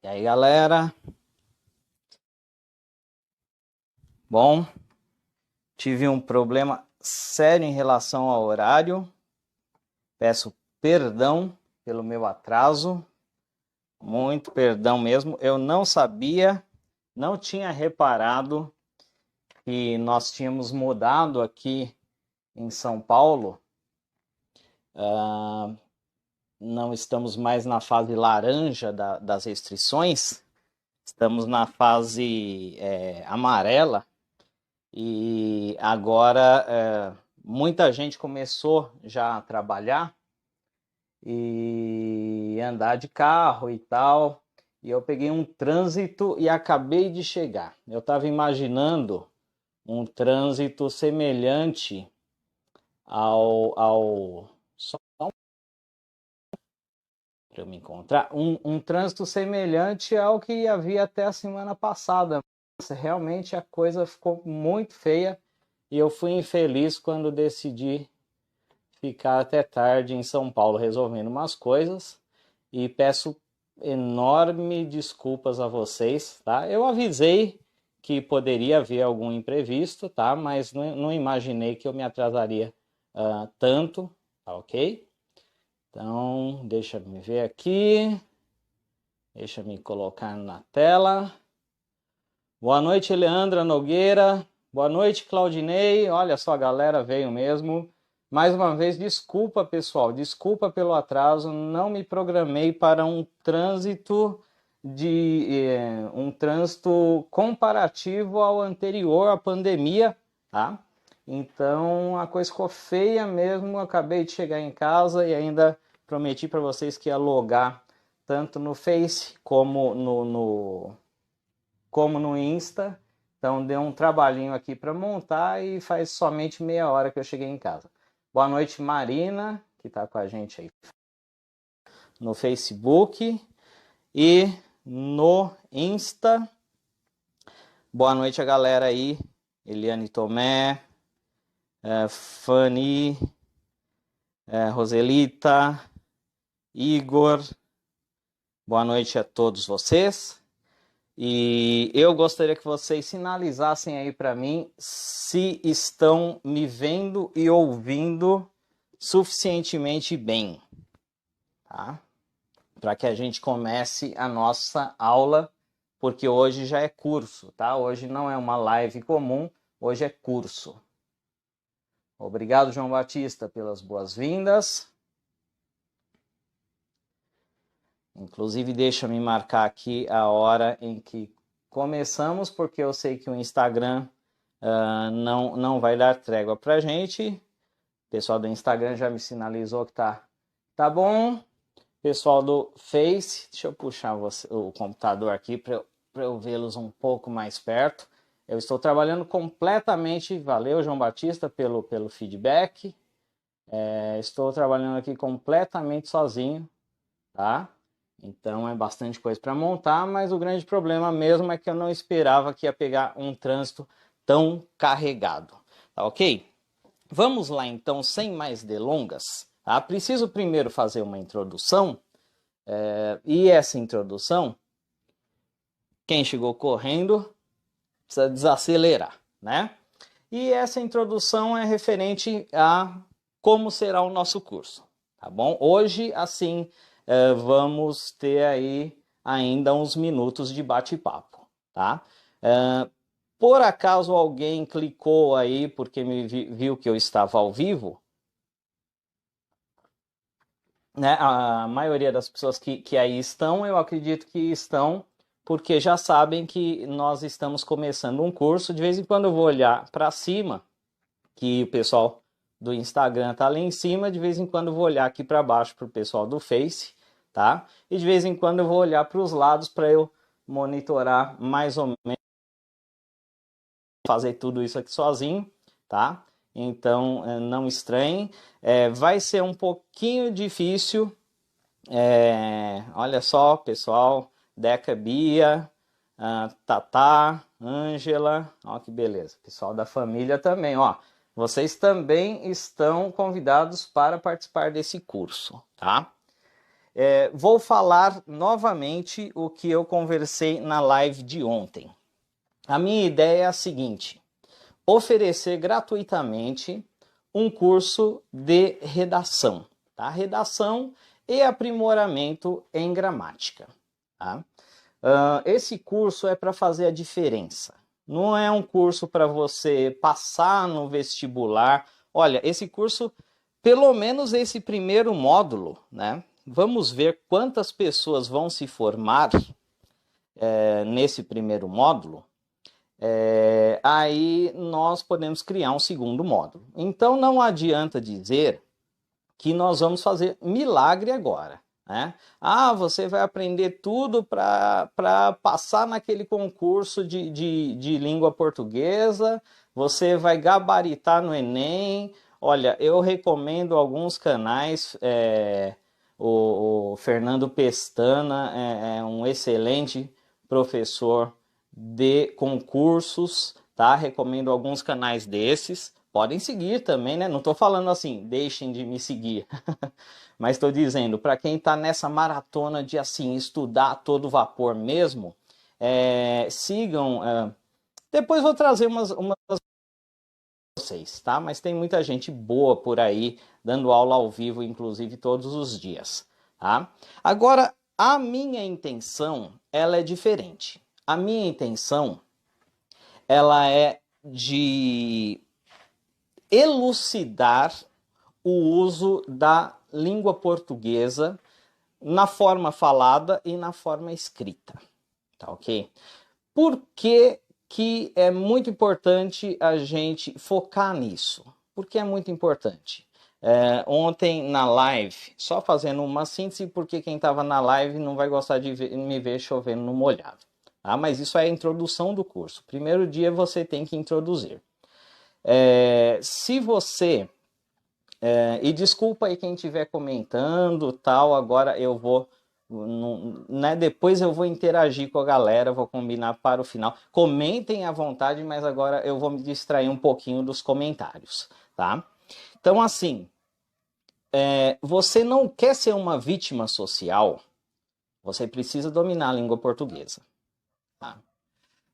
E aí, galera? Bom, tive um problema sério em relação ao horário. Peço perdão pelo meu atraso. Muito perdão mesmo. Eu não sabia, não tinha reparado que nós tínhamos mudado aqui em São Paulo. Não estamos mais na fase laranja das restrições. Estamos na fase amarela. E agora muita gente começou já a trabalhar e andar de carro e tal. E eu peguei um trânsito e acabei de chegar. Eu estava imaginando um trânsito semelhante ao só para eu me encontrar, um trânsito semelhante ao que havia até a semana passada. Realmente a coisa ficou muito feia e eu fui infeliz quando decidi ficar até tarde em São Paulo resolvendo umas coisas e peço enorme desculpas a vocês, tá? Eu avisei que poderia haver algum imprevisto, tá? Mas não imaginei que eu me atrasaria tanto, tá ok? Então, deixa eu ver aqui, deixa eu me colocar na tela. Boa noite, Leandra Nogueira. Boa noite, Claudinei. Olha só, a galera veio mesmo. Mais uma vez, desculpa, pessoal. Desculpa pelo atraso. Não me programei para um trânsito comparativo ao anterior à pandemia, tá? Então a coisa ficou feia mesmo. Acabei de chegar em casa e ainda prometi para vocês que ia logar tanto no Face como no Insta. Então deu um trabalhinho aqui para montar e faz somente meia hora que eu cheguei em casa. Boa noite, Marina, que está com a gente aí no Facebook e no Insta. Boa noite a galera aí, Eliane Tomé, Fanny, Roselita, Igor. Boa noite a todos vocês. E eu gostaria que vocês sinalizassem aí para mim se estão me vendo e ouvindo suficientemente bem, tá? Para que a gente comece a nossa aula, porque hoje já é curso, tá? Hoje não é uma live comum, hoje é curso. Obrigado, João Batista, pelas boas-vindas. Inclusive, deixa eu me marcar aqui a hora em que começamos, porque eu sei que o Instagram não vai dar trégua pra gente. O pessoal do Instagram já me sinalizou que tá bom. Pessoal do Face, deixa eu puxar o computador aqui para eu vê-los um pouco mais perto. Eu estou trabalhando completamente, valeu João Batista pelo feedback. Estou trabalhando aqui completamente sozinho, tá? Então é bastante coisa para montar, mas o grande problema mesmo é que eu não esperava que ia pegar um trânsito tão carregado, tá ok? Vamos lá então, sem mais delongas, tá? Preciso primeiro fazer uma introdução, e essa introdução, quem chegou correndo precisa desacelerar, né? E essa introdução é referente a como será o nosso curso, tá bom? Hoje, assim, vamos ter aí ainda uns minutos de bate-papo, tá? Por acaso alguém clicou aí porque viu que eu estava ao vivo, né? A maioria das pessoas que aí estão, eu acredito que estão porque já sabem que nós estamos começando um curso. De vez em quando eu vou olhar para cima, que o pessoal do Instagram tá lá em cima, de vez em quando eu vou olhar aqui para baixo para o pessoal do Face, tá? E de vez em quando eu vou olhar para os lados para eu monitorar mais ou menos, fazer tudo isso aqui sozinho, tá? Então não estranhem, vai ser um pouquinho difícil. Olha só, pessoal, Deca, Bia, Tatá, Ângela, ó que beleza, pessoal da família também, ó. Vocês também estão convidados para participar desse curso, tá? Vou falar novamente o que eu conversei na live de ontem. A minha ideia é a seguinte: oferecer gratuitamente um curso de redação, tá? Redação e aprimoramento em gramática, tá? Esse curso é para fazer a diferença. Não é um curso para você passar no vestibular. Olha, esse curso, pelo menos esse primeiro módulo, né? Vamos ver quantas pessoas vão se formar nesse primeiro módulo. Aí nós podemos criar um segundo módulo. Então não adianta dizer que nós vamos fazer milagre agora, né? Ah, você vai aprender tudo para passar naquele concurso de língua portuguesa, você vai gabaritar no Enem. Olha, eu recomendo alguns canais, o Fernando Pestana é um excelente professor de concursos, tá? Recomendo alguns canais desses. Podem seguir também, né? Não estou falando assim, deixem de me seguir. Mas estou dizendo, para quem está nessa maratona de assim estudar a todo vapor mesmo, sigam. Depois vou trazer umas vocês, tá? Mas tem muita gente boa por aí dando aula ao vivo, inclusive todos os dias, tá? Agora, a minha intenção, ela é diferente. A minha intenção, ela é de elucidar o uso da língua portuguesa na forma falada e na forma escrita, tá ok? Por que que é muito importante a gente focar nisso? Porque é muito importante. Ontem na live, só fazendo uma síntese, porque quem estava na live não vai gostar de me ver chovendo no molhado. Tá? Mas isso é a introdução do curso. Primeiro dia você tem que introduzir. Se você... e desculpa aí quem estiver comentando, tal, agora eu vou... né, depois eu vou interagir com a galera, vou combinar para o final. Comentem à vontade, mas agora eu vou me distrair um pouquinho dos comentários, tá? Então, assim, você não quer ser uma vítima social, você precisa dominar a língua portuguesa. Tá?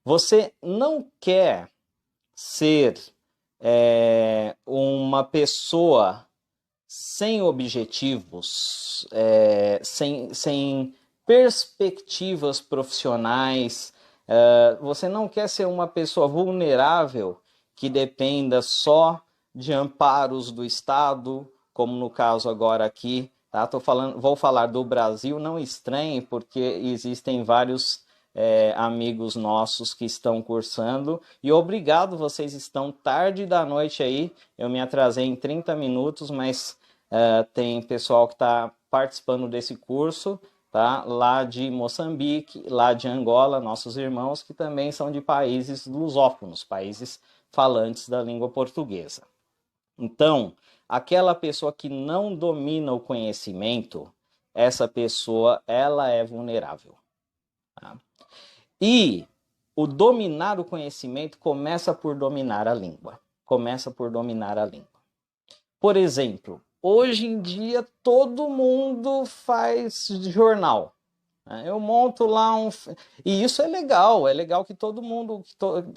Você não quer ser uma pessoa sem objetivos, sem perspectivas profissionais. Você não quer ser uma pessoa vulnerável que dependa só de amparos do Estado, como no caso agora aqui. Tá? Vou falar do Brasil, não estranhe, porque existem vários amigos nossos que estão cursando. E obrigado, vocês estão tarde da noite aí. Eu me atrasei em 30 minutos, mas tem pessoal que está participando desse curso, tá? Lá de Moçambique, lá de Angola, nossos irmãos que também são de países lusófonos, países falantes da língua portuguesa. Então, aquela pessoa que não domina o conhecimento, essa pessoa, ela é vulnerável. Tá? E o dominar o conhecimento começa por dominar a língua. Começa por dominar a língua. Por exemplo, hoje em dia todo mundo faz jornal. Eu monto lá e isso é legal que todo mundo,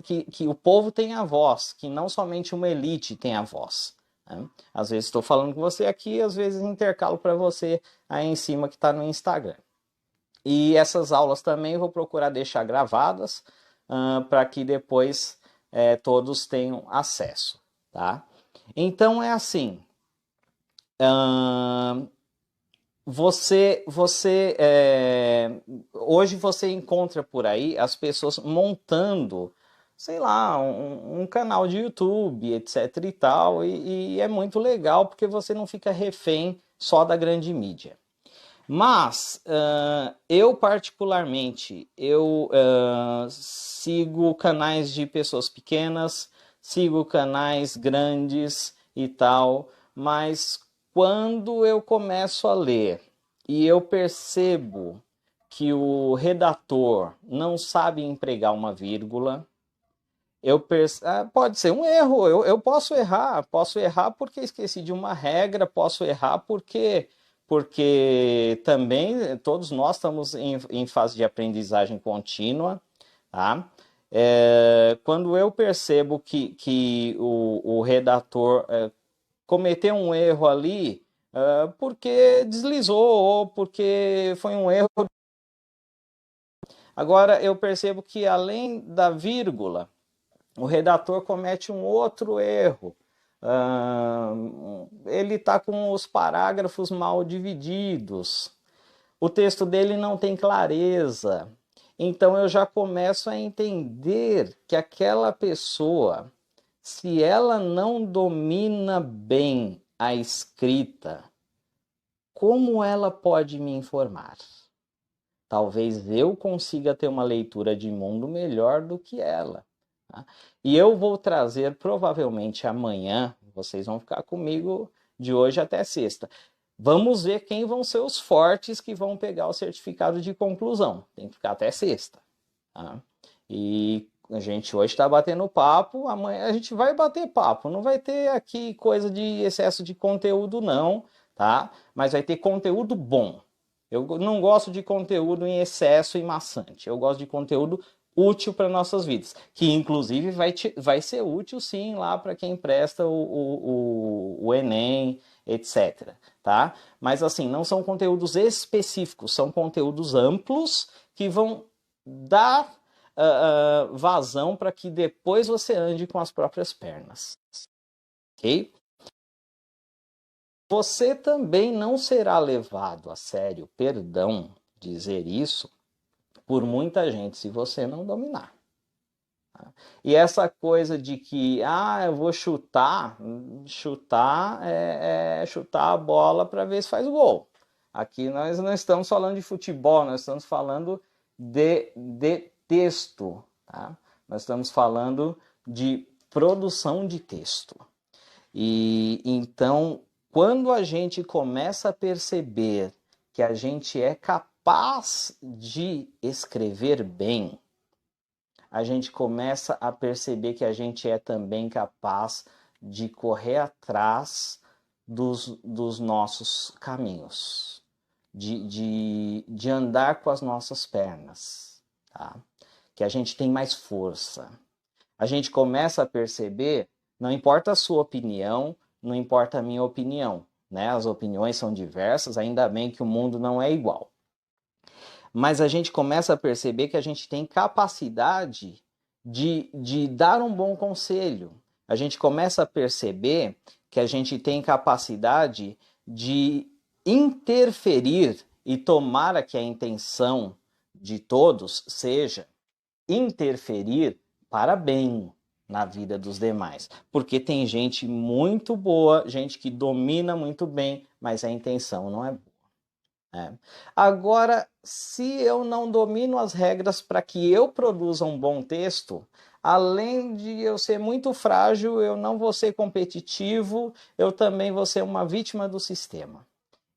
que o povo tenha voz, que não somente uma elite tenha voz. Né? Às vezes estou falando com você aqui, às vezes intercalo para você aí em cima que está no Instagram. E essas aulas também eu vou procurar deixar gravadas para que depois todos tenham acesso. Tá? Então é assim, hoje você encontra por aí as pessoas montando, sei lá, um canal de YouTube, etc e tal, e é muito legal porque você não fica refém só da grande mídia. Mas eu particularmente, sigo canais de pessoas pequenas, sigo canais grandes e tal, mas quando eu começo a ler e eu percebo que o redator não sabe empregar uma vírgula, pode ser um erro, eu posso errar porque esqueci de uma regra, posso errar porque porque também todos nós estamos em fase de aprendizagem contínua, tá? Quando eu percebo que o redator cometeu um erro ali, porque deslizou ou porque foi um erro. Agora eu percebo que além da vírgula, o redator comete um outro erro. Ele está com os parágrafos mal divididos. O texto dele não tem clareza. Então eu já começo a entender que aquela pessoa, se ela não domina bem a escrita, como ela pode me informar? Talvez eu consiga ter uma leitura de mundo melhor do que ela. Tá? E eu vou trazer provavelmente amanhã, vocês vão ficar comigo de hoje até sexta. Vamos ver quem vão ser os fortes que vão pegar o certificado de conclusão. Tem que ficar até sexta. Tá? E a gente hoje está batendo papo, amanhã a gente vai bater papo. Não vai ter aqui coisa de excesso de conteúdo não, tá? Mas vai ter conteúdo bom. Eu não gosto de conteúdo em excesso e maçante. Eu gosto de conteúdo útil para nossas vidas. Que inclusive vai ser útil sim lá para quem presta o Enem, etc. Tá? Mas assim, não são conteúdos específicos, são conteúdos amplos que vão dar vazão para que depois você ande com as próprias pernas. Ok? Você também não será levado a sério, perdão dizer isso, por muita gente se você não dominar. E essa coisa de que, eu vou chutar é chutar a bola para ver se faz gol. Aqui nós não estamos falando de futebol, nós estamos falando de texto. Tá? Nós estamos falando de produção de texto. E então, quando a gente começa a perceber que a gente é capaz de escrever bem, a gente começa a perceber que a gente é também capaz de correr atrás dos nossos caminhos, de andar com as nossas pernas, tá? Que a gente tem mais força. A gente começa a perceber, não importa a sua opinião, não importa a minha opinião, né? As opiniões são diversas, ainda bem que o mundo não é igual. Mas a gente começa a perceber que a gente tem capacidade de dar um bom conselho. A gente começa a perceber que a gente tem capacidade de interferir e tomara que a intenção de todos seja interferir para bem na vida dos demais. Porque tem gente muito boa, gente que domina muito bem, mas a intenção não é boa. Agora, se eu não domino as regras para que eu produza um bom texto, além de eu ser muito frágil, eu não vou ser competitivo, eu também vou ser uma vítima do sistema.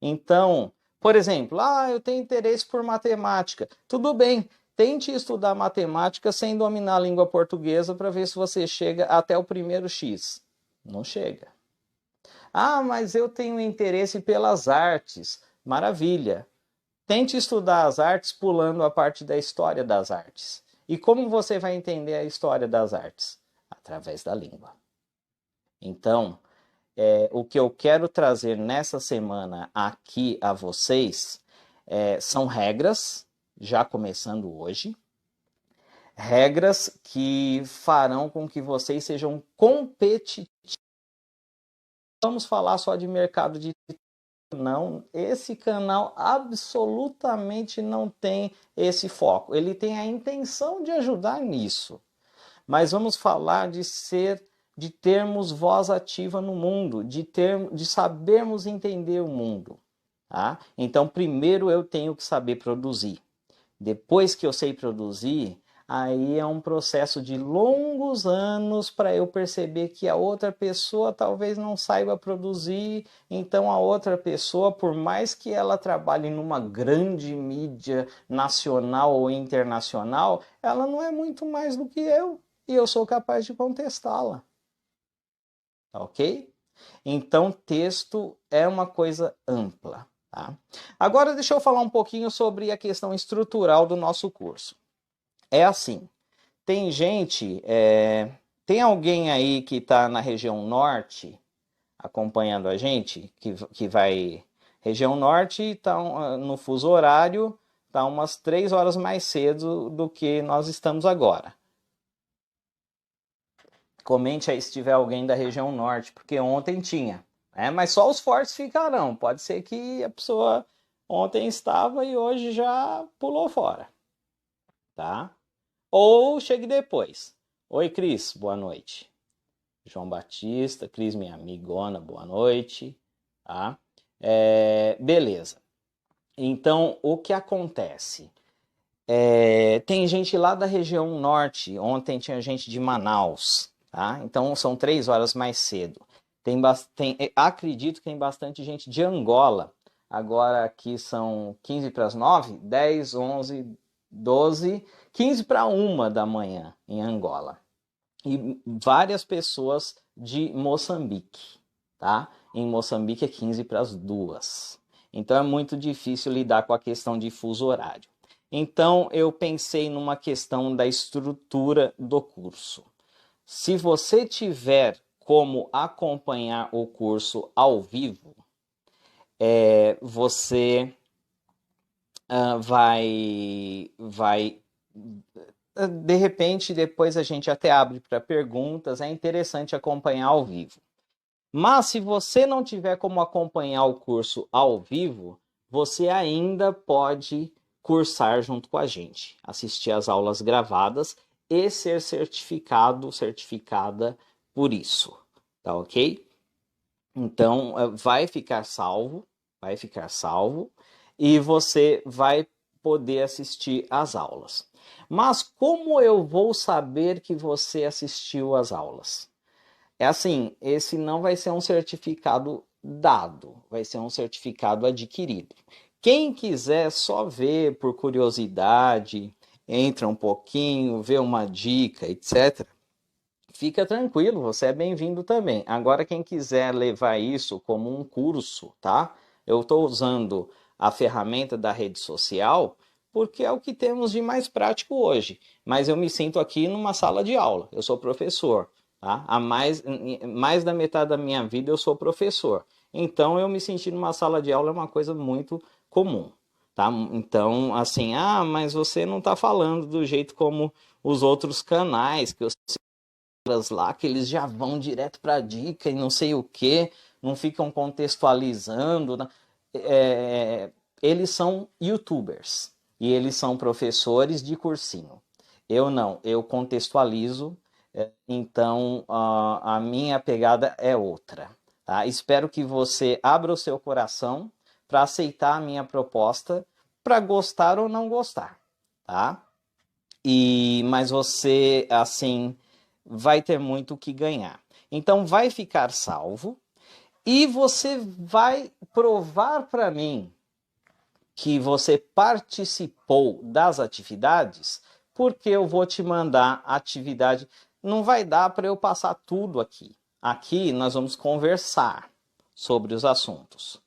Então, por exemplo, eu tenho interesse por matemática. Tudo bem, tente estudar matemática sem dominar a língua portuguesa para ver se você chega até o primeiro X. Não chega. Mas eu tenho interesse pelas artes. Maravilha. Tente estudar as artes pulando a parte da história das artes. E como você vai entender a história das artes? Através da língua. Então, o que eu quero trazer nessa semana aqui a vocês são regras, já começando hoje, regras que farão com que vocês sejam competitivos. Vamos falar só de mercado de não, esse canal absolutamente não tem esse foco. Ele tem a intenção de ajudar nisso. Mas vamos falar de termos voz ativa no mundo, de sabermos entender o mundo. Tá? Então, primeiro eu tenho que saber produzir. Depois que eu sei produzir, aí é um processo de longos anos para eu perceber que a outra pessoa talvez não saiba produzir, então a outra pessoa, por mais que ela trabalhe numa grande mídia nacional ou internacional, ela não é muito mais do que eu, e eu sou capaz de contestá-la. Ok? Então, texto é uma coisa ampla. tá? Agora deixa eu falar um pouquinho sobre a questão estrutural do nosso curso. É assim, tem gente, tem alguém aí que está na região norte acompanhando a gente, que vai... Região norte está no fuso horário, está umas 3 horas mais cedo do que nós estamos agora. Comente aí se tiver alguém da região norte, porque ontem tinha. Mas só os fortes ficarão. Pode ser que a pessoa ontem estava e hoje já pulou fora. Tá? Ou chegue depois. Oi, Cris, boa noite. João Batista, Cris, minha amigona, boa noite. Tá? Beleza. Então, o que acontece? Tem gente lá da região norte. Ontem tinha gente de Manaus. Tá? Então, são 3 horas mais cedo. Acredito que tem bastante gente de Angola. Agora aqui são 15 para as 9, 10, 11, 12, 15 para 1 da manhã em Angola. E várias pessoas de Moçambique, tá? Em Moçambique é 15 para as 2. Então é muito difícil lidar com a questão de fuso horário. Então eu pensei numa questão da estrutura do curso. Se você tiver como acompanhar o curso ao vivo, você vai de repente, depois a gente até abre para perguntas, é interessante acompanhar ao vivo. Mas se você não tiver como acompanhar o curso ao vivo, você ainda pode cursar junto com a gente, assistir às aulas gravadas e ser certificada por isso, tá ok? Então, vai ficar salvo, e você vai poder assistir às aulas. Mas como eu vou saber que você assistiu às aulas? É assim, esse não vai ser um certificado dado, vai ser um certificado adquirido. Quem quiser só ver por curiosidade, entra um pouquinho, vê uma dica, etc., fica tranquilo, você é bem-vindo também. Agora, quem quiser levar isso como um curso, tá? Eu estou usando a ferramenta da rede social porque é o que temos de mais prático hoje. Mas eu me sinto aqui numa sala de aula. Eu sou professor, tá? Há mais da metade da minha vida eu sou professor. Então, eu me sentir numa sala de aula é uma coisa muito comum, tá? Então, assim, mas você não está falando do jeito como os outros canais que eu lá, que eles já vão direto para a dica e não sei o que, não ficam contextualizando. Eles são youtubers e eles são professores de cursinho. Eu não, eu contextualizo, então a minha pegada é outra. Tá? Espero que você abra o seu coração para aceitar a minha proposta, para gostar ou não gostar. Tá? Mas você, assim, vai ter muito o que ganhar. Então, vai ficar salvo e você vai provar para mim que você participou das atividades, porque eu vou te mandar atividade. Não vai dar para eu passar tudo aqui. Aqui nós vamos conversar sobre os assuntos.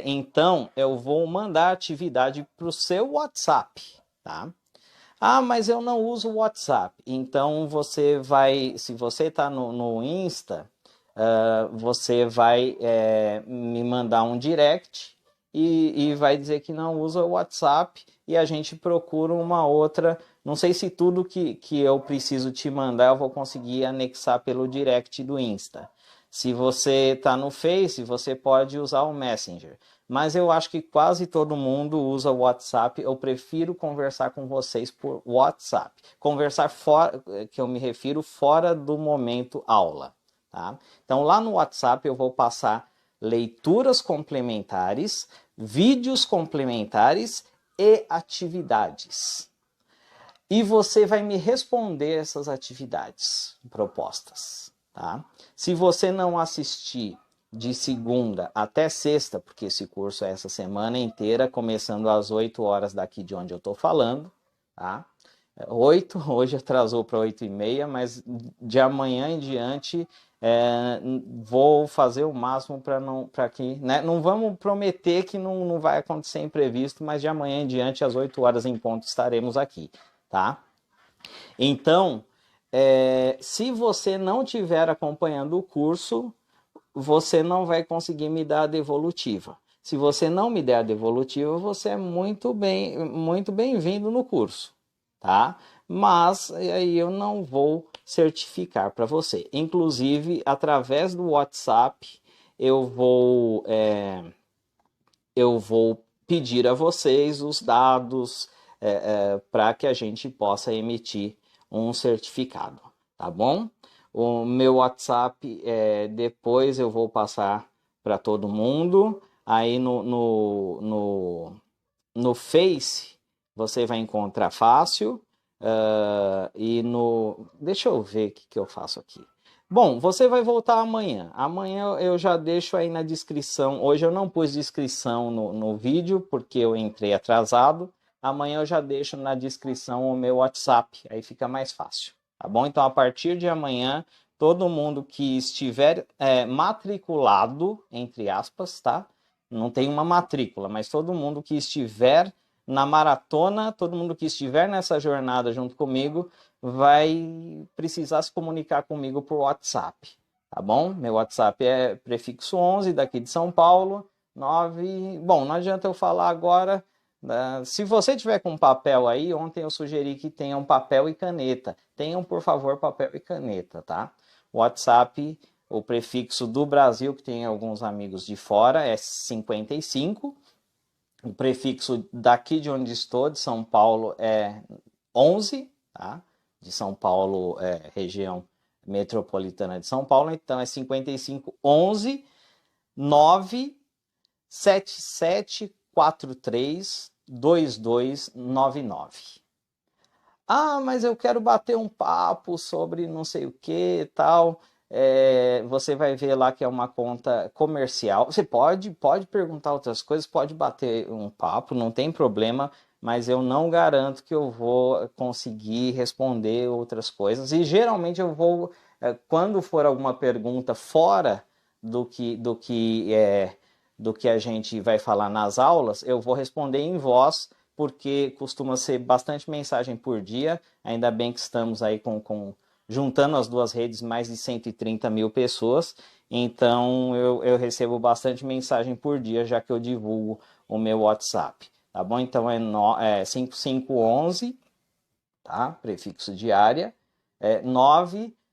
Então, eu vou mandar atividade para o seu WhatsApp, tá? Mas eu não uso o WhatsApp. Então, você vai... Se você está no Insta, você vai me mandar um direct e vai dizer que não usa o WhatsApp e a gente procura uma outra... Não sei se tudo que eu preciso te mandar eu vou conseguir anexar pelo direct do Insta. Se você está no Face, você pode usar o Messenger. Mas eu acho que quase todo mundo usa o WhatsApp. Eu prefiro conversar com vocês por WhatsApp. Conversar fora, que eu me refiro, fora do momento aula. Tá? Então, lá no WhatsApp eu vou passar leituras complementares, vídeos complementares e atividades. E você vai me responder essas atividades propostas. Tá? Se você não assistir de segunda até sexta, porque esse curso é essa semana inteira, começando às 8 horas daqui de onde eu estou falando, tá? 8, hoje atrasou para 8h30, mas de amanhã em diante vou fazer o máximo para que, né? Não vamos prometer que não vai acontecer imprevisto, mas de amanhã em diante, às 8 horas em ponto, estaremos aqui, tá? Então, se você não estiver acompanhando o curso, você não vai conseguir me dar a devolutiva. Se você não me der a devolutiva, você é muito bem-vindo no curso, tá? Mas aí eu não vou certificar para você. Inclusive, através do WhatsApp, eu vou, eu vou pedir a vocês os dados para que a gente possa emitir um certificado, tá bom? O meu WhatsApp, depois eu vou passar para todo mundo. Aí no Face você vai encontrar fácil. E no. Deixa eu ver o que eu faço aqui. Bom, você vai voltar amanhã. Amanhã eu já deixo aí na descrição. Hoje eu não pus descrição no vídeo porque eu entrei atrasado. Amanhã eu já deixo na descrição o meu WhatsApp. Aí fica mais fácil. Tá bom? Então, a partir de amanhã, todo mundo que estiver matriculado, entre aspas, tá? Não tem uma matrícula, mas todo mundo que estiver na maratona, todo mundo que estiver nessa jornada junto comigo vai precisar se comunicar comigo por WhatsApp, tá bom? Meu WhatsApp é prefixo 11, daqui de São Paulo, 9... Bom, não adianta eu falar agora. Se você tiver com papel aí, ontem eu sugeri que tenham papel e caneta. Tenham, por favor, papel e caneta, tá? WhatsApp, o prefixo do Brasil, que tem alguns amigos de fora, é 55. O prefixo daqui de onde estou, de São Paulo, é 11, tá? De São Paulo, região metropolitana de São Paulo, então é 55 11 97743 2299. Ah, mas eu quero bater um papo sobre não sei o que tal. Você vai ver lá que é uma conta comercial. Você pode perguntar outras coisas, pode bater um papo, não tem problema, mas eu não garanto que eu vou conseguir responder outras coisas. E geralmente eu vou, quando for alguma pergunta fora do que a gente vai falar nas aulas, eu vou responder em voz, porque costuma ser bastante mensagem por dia. Ainda bem que estamos aí juntando as duas redes, mais de 130 mil pessoas. Então eu recebo bastante mensagem por dia, já que eu divulgo o meu WhatsApp. Tá bom? Então é 5511, tá? Prefixo de área,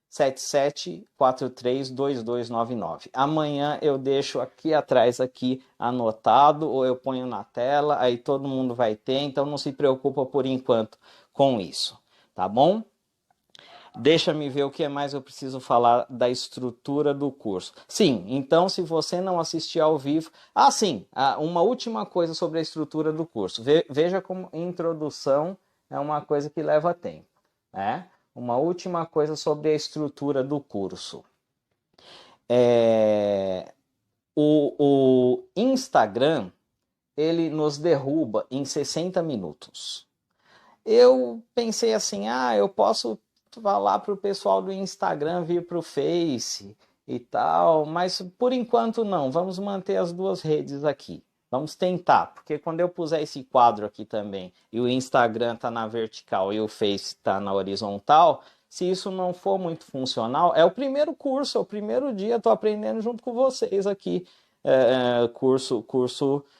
977432299. Amanhã eu deixo aqui atrás aqui anotado, ou eu ponho na tela, aí todo mundo vai ter, então não se preocupa por enquanto com isso, tá bom? Deixa-me ver o que mais eu preciso falar da estrutura do curso. Sim, então se você não assistir ao vivo... sim, uma última coisa sobre a estrutura do curso. Veja como introdução é uma coisa que leva tempo, né? Uma última coisa sobre a estrutura do curso. O Instagram, ele nos derruba em 60 minutos. Eu pensei assim, eu posso falar para o pessoal do Instagram vir para o Face e tal, mas por enquanto não, vamos manter as duas redes aqui. Vamos tentar, porque quando eu puser esse quadro aqui também, e o Instagram está na vertical e o Face está na horizontal, se isso não for muito funcional, é o primeiro curso, é o primeiro dia, estou aprendendo junto com vocês aqui, curso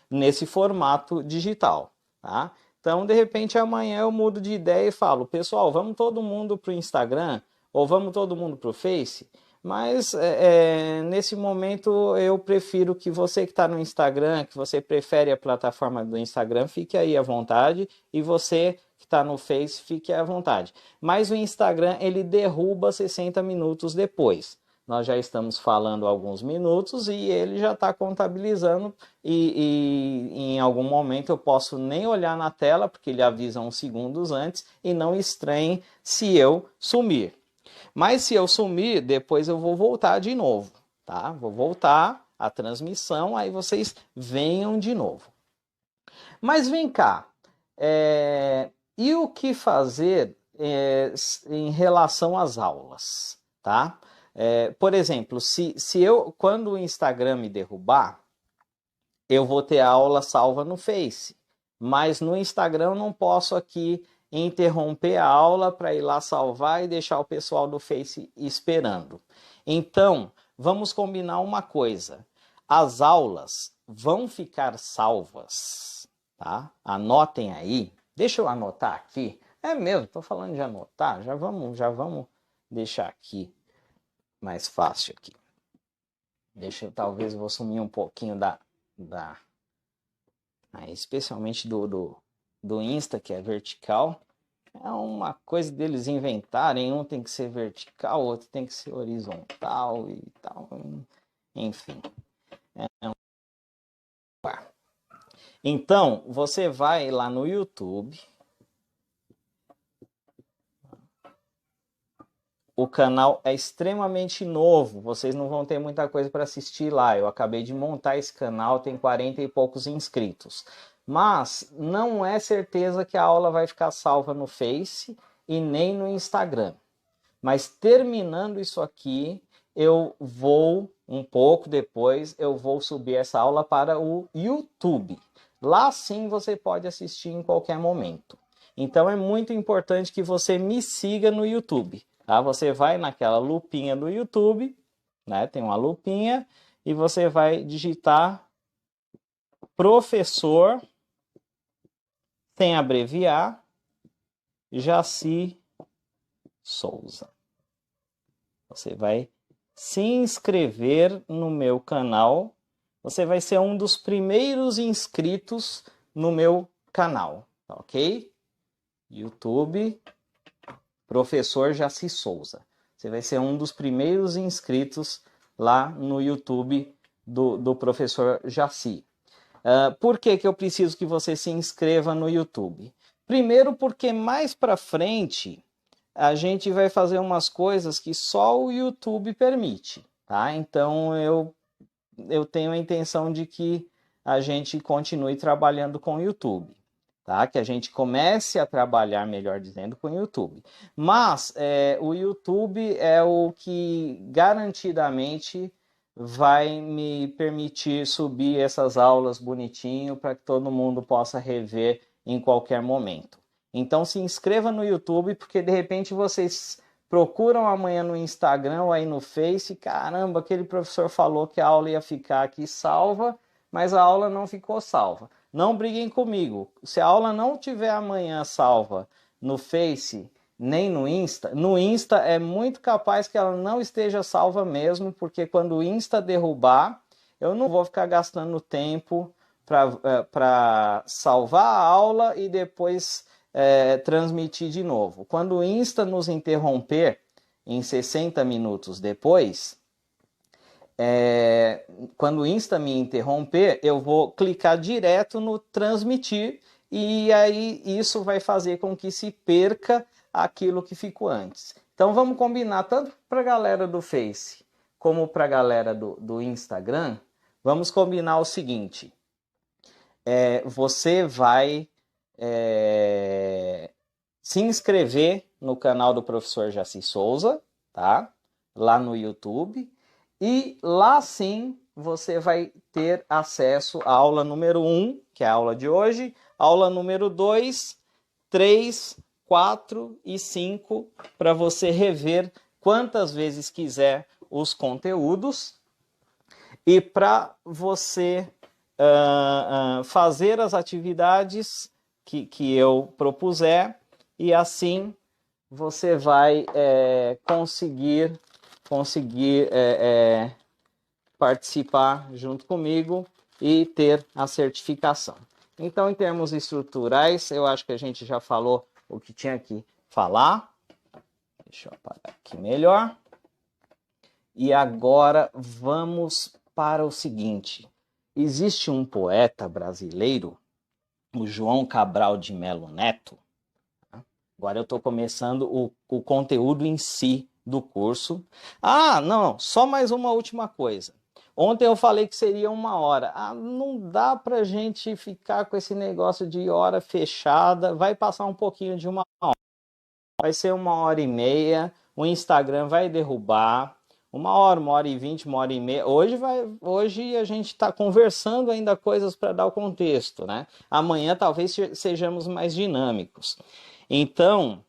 nesse formato digital, tá? Então, de repente, amanhã eu mudo de ideia e falo, pessoal, vamos todo mundo para o Instagram ou vamos todo mundo para o Face? Mas, nesse momento, eu prefiro que você que está no Instagram, que você prefere a plataforma do Instagram, fique aí à vontade, e você que está no Face, fique à vontade. Mas o Instagram, ele derruba 60 minutos depois. Nós já estamos falando alguns minutos e ele já está contabilizando, e em algum momento eu posso nem olhar na tela, porque ele avisa uns segundos antes, e não estranhe se eu sumir. Mas se eu sumir, depois eu vou voltar de novo, tá? Vou voltar a transmissão, aí vocês venham de novo. Mas vem cá, E o que fazer em relação às aulas, tá? Por exemplo, quando o Instagram me derrubar, eu vou ter a aula salva no Face, mas no Instagram eu não posso aqui interromper a aula para ir lá salvar e deixar o pessoal do Face esperando. Então, vamos combinar uma coisa. As aulas vão ficar salvas, tá? Anotem aí. Deixa eu anotar aqui. É mesmo, estou falando de anotar. Já vamos deixar aqui mais fácil aqui. Talvez eu vou sumir um pouquinho especialmente do Insta, que é vertical. É uma coisa deles inventarem, um tem que ser vertical, outro tem que ser horizontal e tal, enfim. Então, você vai lá no YouTube. O canal é extremamente novo, vocês não vão ter muita coisa para assistir lá. Eu acabei de montar esse canal, tem 40 e poucos inscritos. Mas não é certeza que a aula vai ficar salva no Face e nem no Instagram. Mas terminando isso aqui, eu vou, um pouco depois, eu vou subir essa aula para o YouTube. Lá sim você pode assistir em qualquer momento. Então é muito importante que você me siga no YouTube. Tá? Você vai naquela lupinha do YouTube, né? Tem uma lupinha, e você vai digitar professor, sem abreviar, Jaci Souza. Você vai se inscrever no meu canal. Você vai ser um dos primeiros inscritos no meu canal, tá ok? YouTube, professor Jaci Souza. Você vai ser um dos primeiros inscritos lá no YouTube do professor Jaci. Por que eu preciso que você se inscreva no YouTube? Primeiro porque mais para frente a gente vai fazer umas coisas que só o YouTube permite, tá? Então eu tenho a intenção de que a gente continue trabalhando com o YouTube, tá? Que a gente comece a trabalhar, melhor dizendo, com o YouTube. Mas o YouTube é o que garantidamente vai me permitir subir essas aulas bonitinho para que todo mundo possa rever em qualquer momento. Então se inscreva no YouTube, porque de repente vocês procuram amanhã no Instagram ou aí no Face, caramba, aquele professor falou que a aula ia ficar aqui salva, mas a aula não ficou salva. Não briguem comigo, se a aula não tiver amanhã salva no Face, nem no Insta é muito capaz que ela não esteja salva mesmo, porque quando o Insta derrubar, eu não vou ficar gastando tempo para salvar a aula e depois transmitir de novo. Quando o Insta nos interromper em 60 minutos depois, quando o Insta me interromper, eu vou clicar direto no transmitir e aí isso vai fazer com que se perca aquilo que ficou antes. Então vamos combinar tanto para a galera do Face como para a galera do Instagram, vamos combinar o seguinte, você vai se inscrever no canal do professor Jaci Souza, tá? Lá no YouTube, e lá sim você vai ter acesso à aula número 1, que é a aula de hoje, aula número 2, 3, 4 e 5, para você rever quantas vezes quiser os conteúdos e para você fazer as atividades que eu propuser, e assim você vai conseguir participar junto comigo e ter a certificação. Então, em termos estruturais, eu acho que a gente já falou o que tinha que falar. Deixa eu apagar aqui melhor. E agora vamos para o seguinte. Existe um poeta brasileiro, o João Cabral de Melo Neto. Agora eu estou começando o conteúdo em si do curso. Não, só mais uma última coisa. Ontem eu falei que seria 1 hora. Ah, não dá pra gente ficar com esse negócio de hora fechada. Vai passar um pouquinho de 1 hora. Vai ser 1 hora e meia. O Instagram vai derrubar. 1 hora, 1 hora e 20, 1 hora e meia. Hoje a gente está conversando ainda coisas para dar o contexto, né? Amanhã talvez sejamos mais dinâmicos. Então,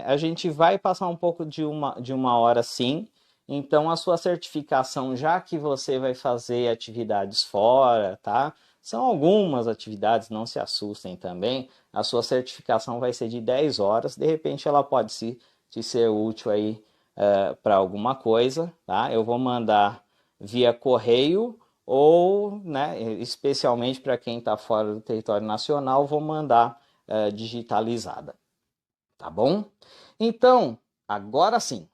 a gente vai passar um pouco de uma hora sim. Então, a sua certificação, já que você vai fazer atividades fora, tá? São algumas atividades, não se assustem também. A sua certificação vai ser de 10 horas. De repente, ela pode te ser útil aí para alguma coisa, tá? Eu vou mandar via correio ou, né, especialmente para quem está fora do território nacional, vou mandar digitalizada, tá bom? Então, agora sim,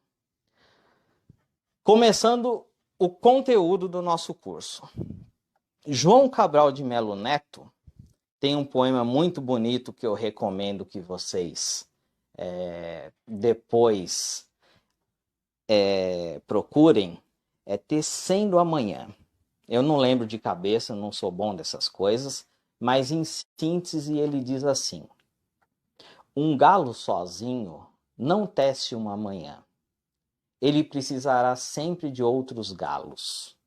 começando o conteúdo do nosso curso. João Cabral de Melo Neto tem um poema muito bonito que eu recomendo que vocês depois procurem, é Tecendo Amanhã. Eu não lembro de cabeça, não sou bom dessas coisas, mas em síntese ele diz assim: um galo sozinho não tece uma manhã. Ele precisará sempre de outros galos.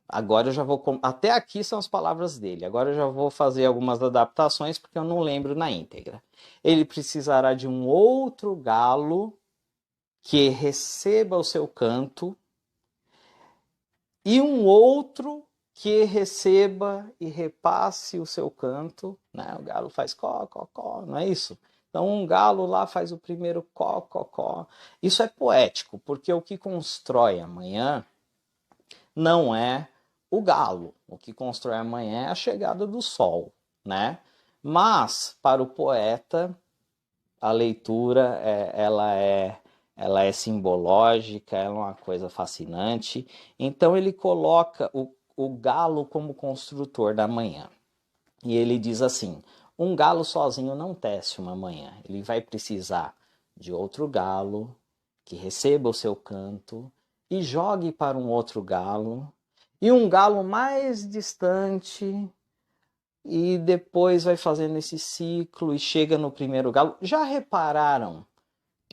Agora eu já vou... Até aqui são as palavras dele. Agora eu já vou fazer algumas adaptações porque eu não lembro na íntegra. Ele precisará de um outro galo que receba o seu canto e um outro que receba e repasse o seu canto, né? O galo faz có, có, có, não é isso? Então um galo lá faz o primeiro có, có, có. Isso é poético, porque o que constrói amanhã não é o galo. O que constrói amanhã é a chegada do sol, né? Mas para o poeta a leitura ela é simbológica, ela é uma coisa fascinante. Então ele coloca o galo como construtor da manhã. E ele diz assim: um galo sozinho não tece uma manhã. Ele vai precisar de outro galo que receba o seu canto e jogue para um outro galo, e um galo mais distante, e depois vai fazendo esse ciclo e chega no primeiro galo. Já repararam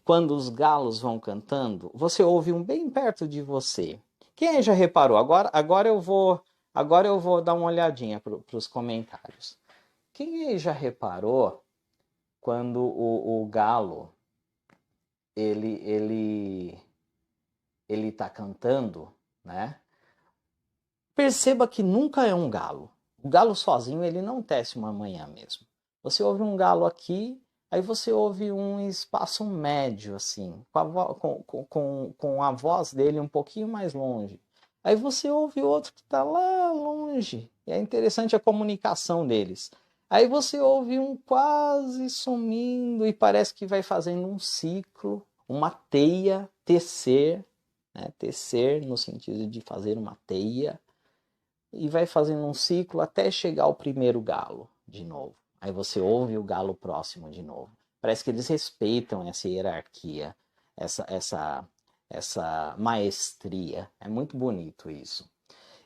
quando os galos vão cantando? Você ouve um bem perto de você. Quem já reparou? Agora eu vou dar uma olhadinha para os comentários. Quem aí já reparou quando o galo ele tá cantando, né? Perceba que nunca é um galo. O galo sozinho ele não tece uma manhã mesmo. Você ouve um galo aqui, aí você ouve um espaço médio assim, com a voz dele um pouquinho mais longe. Aí você ouve outro que está lá longe. E é interessante a comunicação deles. Aí você ouve um quase sumindo e parece que vai fazendo um ciclo, uma teia, tecer, né? Tecer no sentido de fazer uma teia, e vai fazendo um ciclo até chegar ao primeiro galo de novo. Aí você ouve o galo próximo de novo. Parece que eles respeitam essa hierarquia, essa maestria. É muito bonito isso.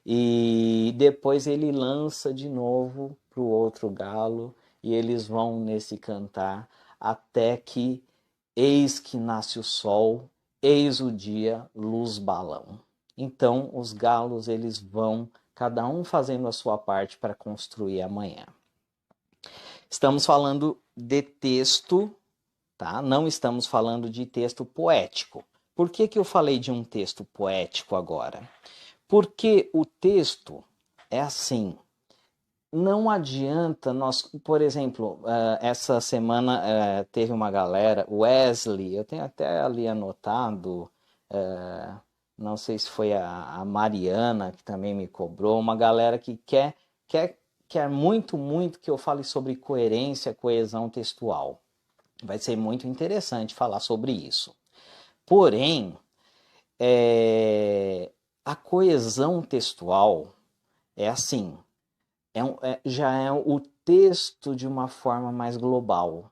E depois ele lança de novo para o outro galo e eles vão nesse cantar até que eis que nasce o sol, eis o dia, luz balão. Então os galos eles vão cada um fazendo a sua parte para construir amanhã. Estamos falando de texto, tá? Não estamos falando de texto poético. Por que eu falei de um texto poético agora? Porque o texto é assim, não adianta nós, por exemplo, essa semana teve uma galera, Wesley, eu tenho até ali anotado, não sei se foi a Mariana que também me cobrou, uma galera que quer muito, muito que eu fale sobre coerência, coesão textual. Vai ser muito interessante falar sobre isso. Porém, a coesão textual é assim, já é o texto de uma forma mais global.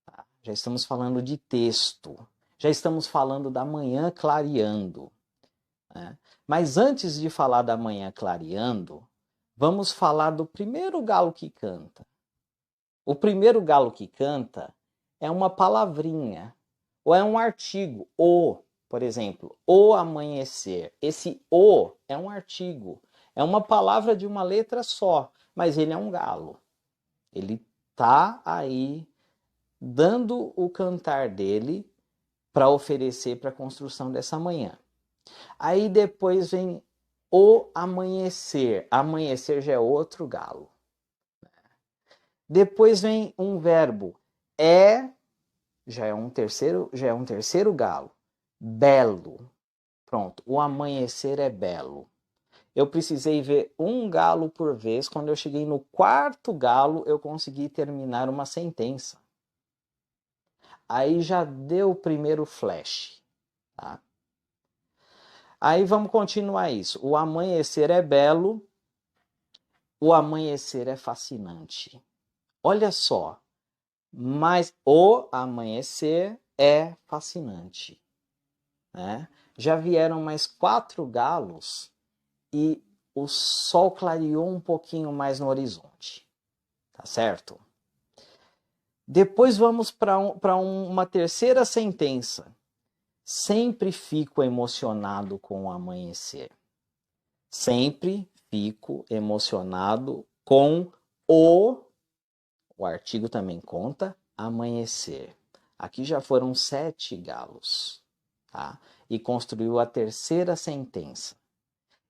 Tá? Já estamos falando de texto. Já estamos falando da manhã clareando, né? Mas antes de falar da manhã clareando, vamos falar do primeiro galo que canta. O primeiro galo que canta é uma palavrinha, ou é um artigo, o, por exemplo, o amanhecer. Esse o é um artigo, é uma palavra de uma letra só, mas ele é um galo. Ele tá aí dando o cantar dele para oferecer para a construção dessa manhã. Aí depois vem o amanhecer. Amanhecer já é outro galo. Depois vem um verbo. Já é um terceiro galo. Belo. Pronto, o amanhecer é belo. Eu precisei ver um galo por vez. Quando eu cheguei no quarto galo, eu consegui terminar uma sentença. Aí já deu o primeiro flash. Tá? Aí vamos continuar isso. O amanhecer é belo. O amanhecer é fascinante. Olha só. Mas o amanhecer é fascinante. Né? Já vieram mais 4 galos e o sol clareou um pouquinho mais no horizonte. Tá certo? Depois vamos para uma terceira sentença. Sempre fico emocionado com o amanhecer. Sempre fico emocionado com o artigo também conta, amanhecer. Aqui já foram 7 galos, tá? E construiu a terceira sentença.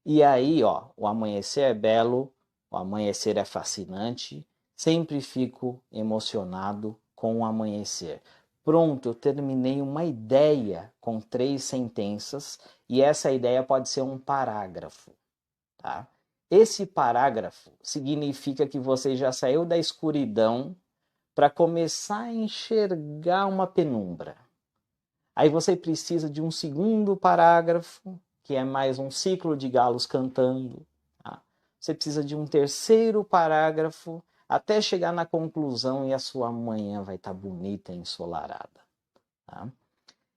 E aí, ó, o amanhecer é belo, o amanhecer é fascinante, sempre fico emocionado com o amanhecer. Pronto, eu terminei uma ideia com 3 sentenças e essa ideia pode ser um parágrafo, tá? Esse parágrafo significa que você já saiu da escuridão para começar a enxergar uma penumbra. Aí você precisa de um segundo parágrafo, que é mais um ciclo de galos cantando. Tá? Você precisa de um terceiro parágrafo até chegar na conclusão e a sua manhã vai estar bonita e ensolarada. Tá?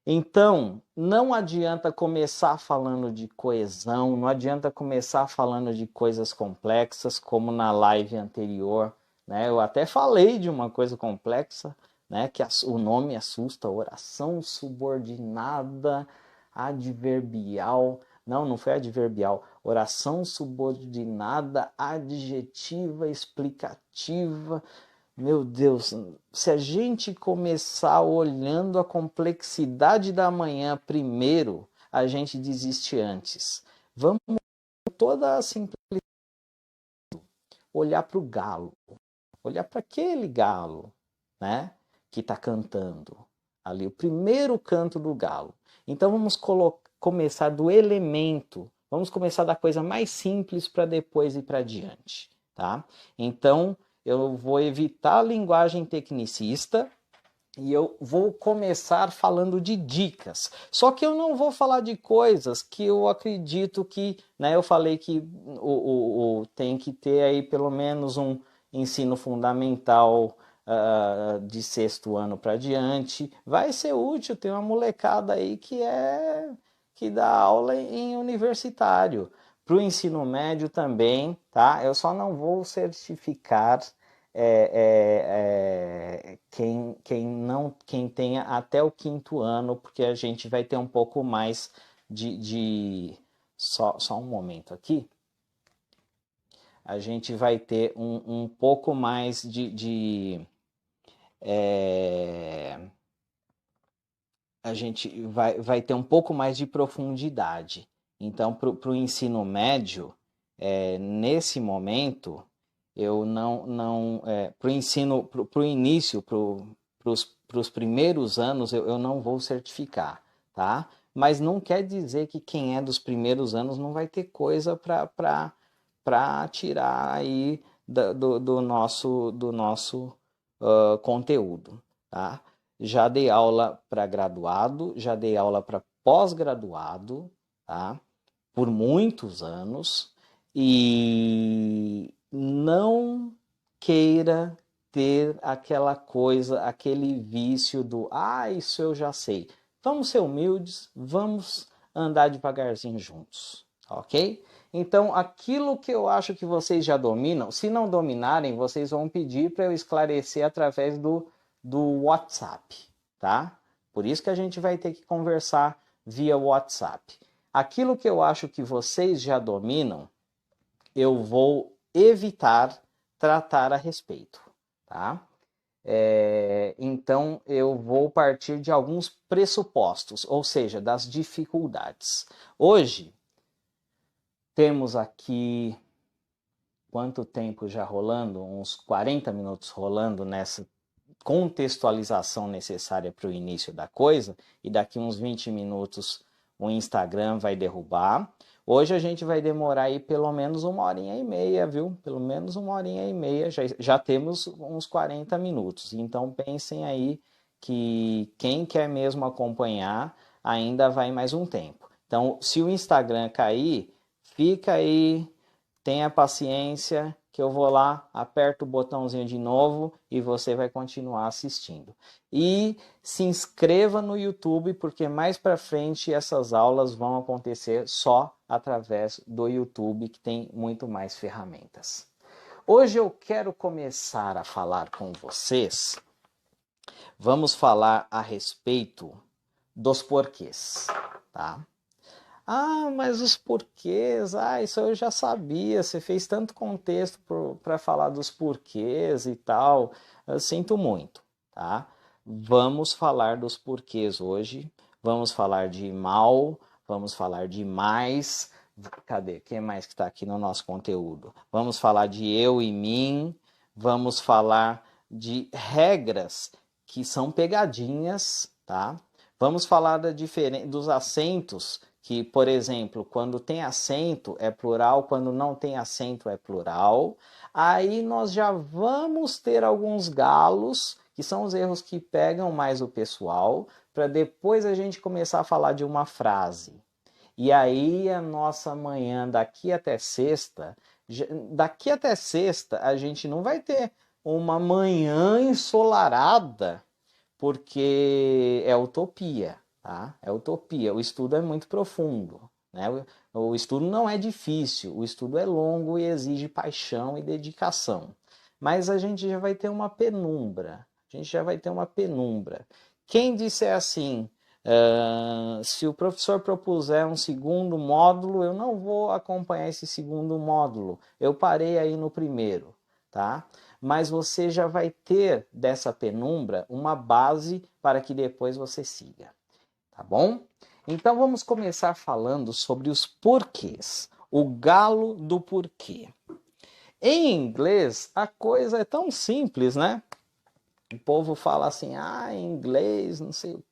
Então, não adianta começar falando de coesão, não adianta começar falando de coisas complexas, como na live anterior, né? Eu até falei de uma coisa complexa, né? Que o nome assusta, oração subordinada adverbial. Não, não foi adverbial. Oração subordinada adjetiva explicativa. Meu Deus, se a gente começar olhando a complexidade da manhã primeiro, a gente desiste antes. Vamos toda a simplicidade, olhar para o galo, olhar para aquele galo, né, que está cantando ali, o primeiro canto do galo. Então vamos começar do elemento, vamos começar da coisa mais simples para depois ir para adiante, tá? Então eu vou evitar a linguagem tecnicista e eu vou começar falando de dicas. Só que eu não vou falar de coisas que eu acredito que, né, eu falei que tem que ter aí pelo menos um ensino fundamental de 6º ano para diante. Vai ser útil, tem uma molecada aí que dá aula em universitário. Para o ensino médio também, tá? Eu só não vou certificar quem tenha até o 5º ano, porque a gente vai ter um pouco mais só um momento aqui. A gente vai ter um pouco mais a gente vai ter um pouco mais de profundidade. Então, para o ensino médio, nesse momento, eu não para o ensino, para o início, para os primeiros anos, eu não vou certificar, tá? Mas não quer dizer que quem é dos primeiros anos não vai ter coisa para tirar aí do nosso conteúdo, tá? Já dei aula para graduado, já dei aula para pós-graduado, tá? Por muitos anos, e não queira ter aquela coisa, aquele vício do isso eu já sei. Vamos ser humildes, vamos andar devagarzinho juntos, ok? Então, aquilo que eu acho que vocês já dominam, se não dominarem, vocês vão pedir para eu esclarecer através do WhatsApp, tá? Por isso que a gente vai ter que conversar via WhatsApp. Aquilo que eu acho que vocês já dominam, eu vou evitar tratar a respeito, tá? Então, eu vou partir de alguns pressupostos, ou seja, das dificuldades. Hoje, temos aqui, quanto tempo já rolando? Uns 40 minutos rolando nessa contextualização necessária para o início da coisa, e daqui uns 20 minutos o Instagram vai derrubar. Hoje a gente vai demorar aí pelo menos 1h30, viu? Pelo menos 1h30, já temos uns 40 minutos. Então pensem aí que quem quer mesmo acompanhar ainda vai mais um tempo. Então, se o Instagram cair, fica aí, tenha paciência, que eu vou lá, aperto o botãozinho de novo e você vai continuar assistindo. E se inscreva no YouTube, porque mais para frente essas aulas vão acontecer só através do YouTube, que tem muito mais ferramentas. Hoje eu quero começar a falar com vocês, vamos falar a respeito dos porquês, tá? Ah, mas os porquês, isso eu já sabia, você fez tanto contexto para falar dos porquês e tal, eu sinto muito, tá? Vamos falar dos porquês hoje, vamos falar de mal, vamos falar de mais, cadê? Quem mais que está aqui no nosso conteúdo? Vamos falar de eu e mim, vamos falar de regras que são pegadinhas, tá? Vamos falar dos acentos, que, por exemplo, quando tem acento é plural, quando não tem acento é plural. Aí nós já vamos ter alguns galos, que são os erros que pegam mais o pessoal, para depois a gente começar a falar de uma frase. E aí a nossa manhã daqui até sexta a gente não vai ter uma manhã ensolarada, porque é utopia, tá? É utopia. O estudo é muito profundo, né? O estudo não é difícil, o estudo é longo e exige paixão e dedicação. Mas a gente já vai ter uma penumbra. A gente já vai ter uma penumbra. Quem disser assim, se o professor propuser um segundo módulo, eu não vou acompanhar esse segundo módulo. Eu parei aí no primeiro, tá? Mas você já vai ter dessa penumbra uma base para que depois você siga, tá bom? Então vamos começar falando sobre os porquês, o galo do porquê. Em inglês, a coisa é tão simples, né? O povo fala assim, em inglês, não sei o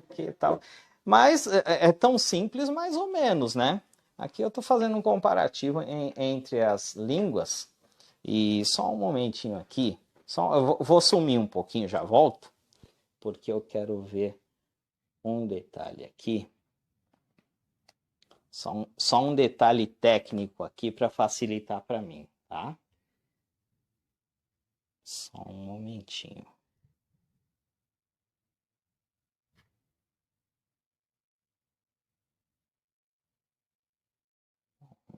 que, tal. Mas é tão simples mais ou menos, né? Aqui eu estou fazendo um comparativo entre as línguas. E só um momentinho aqui, eu vou sumir um pouquinho, já volto, porque eu quero ver um detalhe aqui. Só um detalhe técnico aqui para facilitar para mim, tá? Só um momentinho.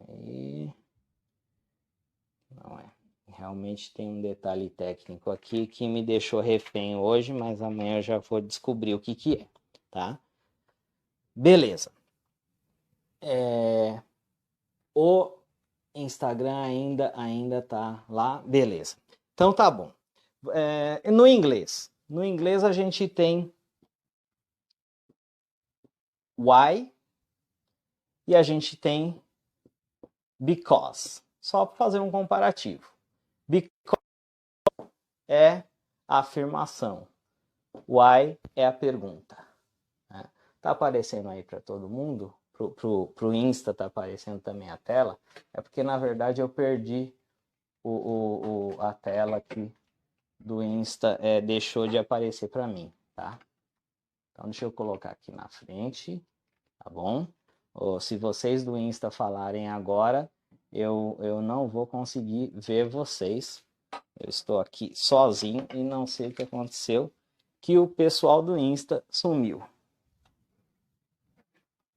E... não é. Realmente tem um detalhe técnico aqui que me deixou refém hoje, mas amanhã eu já vou descobrir o que é, tá? Beleza. O Instagram ainda tá lá, beleza. Então tá bom. No inglês a gente tem why e a gente tem because. Só para fazer um comparativo. Because é a afirmação, why é a pergunta. Né? Tá aparecendo aí para todo mundo? Pro Insta tá aparecendo também a tela? É porque na verdade eu perdi a tela aqui do Insta, deixou de aparecer para mim, tá? Então deixa eu colocar aqui na frente, tá bom? Ou, se vocês do Insta falarem agora, eu não vou conseguir ver vocês. Eu estou aqui sozinho e não sei o que aconteceu, que o pessoal do Insta sumiu.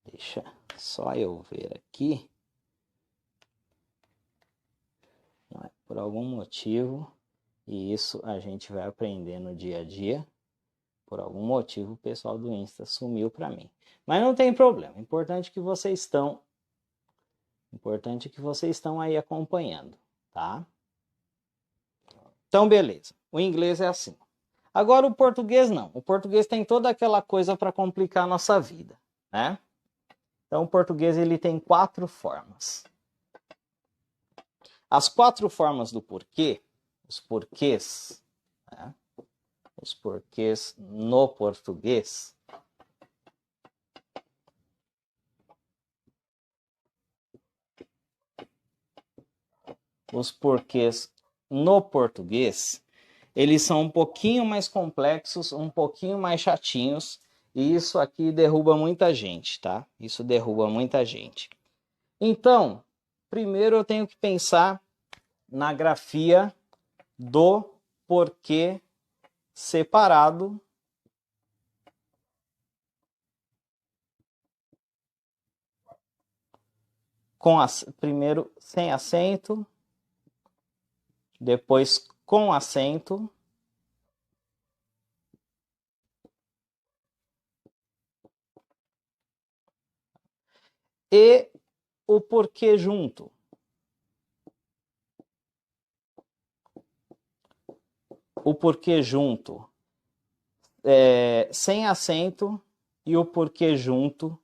Deixa só eu ver aqui. Por algum motivo, e isso a gente vai aprender no dia a dia, por algum motivo o pessoal do Insta sumiu para mim. Mas não tem problema, importante que vocês estão aí acompanhando, tá? Então, beleza. O inglês é assim. Agora o português não. O português tem toda aquela coisa para complicar a nossa vida, né? Então, o português ele tem 4 formas. As 4 formas do porquê, os porquês, né? Os porquês no português, eles são um pouquinho mais complexos, um pouquinho mais chatinhos, e isso aqui derruba muita gente, tá? Isso derruba muita gente. Então, primeiro eu tenho que pensar na grafia do porquê separado primeiro sem acento, depois com acento, e o porquê junto. O porquê junto sem acento e o porquê junto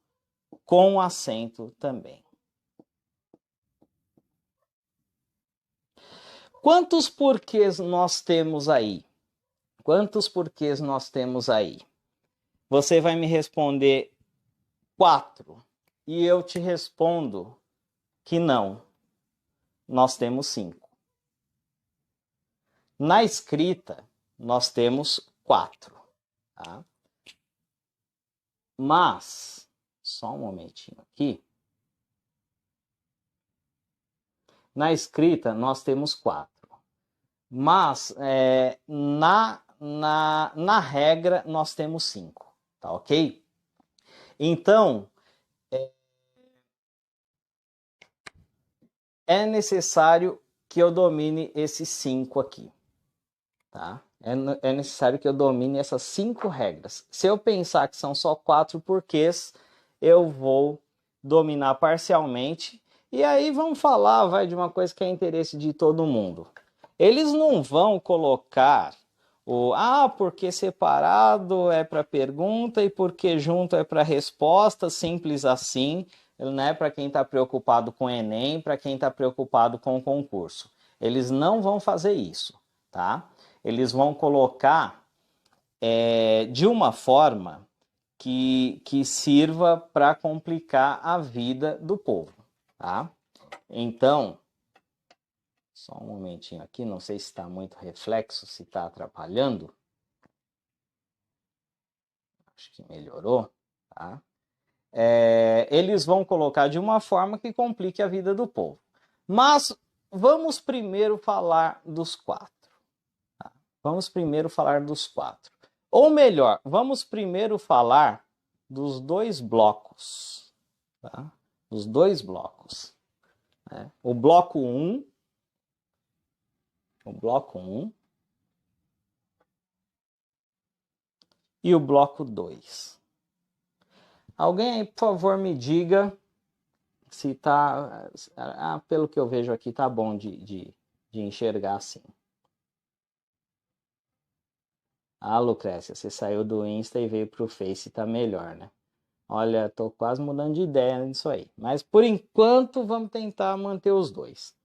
com acento também. Quantos porquês nós temos aí? Quantos porquês nós temos aí? Você vai me responder 4 e eu te respondo que não. Nós temos 5. Na escrita, nós temos 4. Tá? Mas, só um momentinho aqui. Na escrita, nós temos 4. Mas, na regra, nós temos 5. Tá ok? Então, é necessário que eu domine esses 5 aqui. Tá? É necessário que eu domine essas 5 regras. Se eu pensar que são só 4 porquês, eu vou dominar parcialmente. E aí vamos falar, de uma coisa que é interesse de todo mundo. Eles não vão colocar porque separado é para pergunta e porque junto é para resposta, simples assim, né? Para quem está preocupado com o Enem, para quem está preocupado com o concurso. Eles não vão fazer isso, tá? Eles vão colocar de uma forma que sirva para complicar a vida do povo, tá? Então, só um momentinho aqui, não sei se está muito reflexo, se está atrapalhando. Acho que melhorou, tá? Eles vão colocar de uma forma que complique a vida do povo. Mas vamos primeiro falar dos 4. Tá? Vamos primeiro falar dos 4. Ou melhor, vamos primeiro falar dos 2 blocos. Tá? Dos 2 blocos. Né? O bloco 1. O bloco 1. E o bloco 2. Alguém aí, por favor, me diga se tá... pelo que eu vejo aqui, tá bom de enxergar assim. Lucrécia, você saiu do Insta e veio pro Face, tá melhor, né? Olha, tô quase mudando de ideia nisso aí. Mas, por enquanto, vamos tentar manter os 2.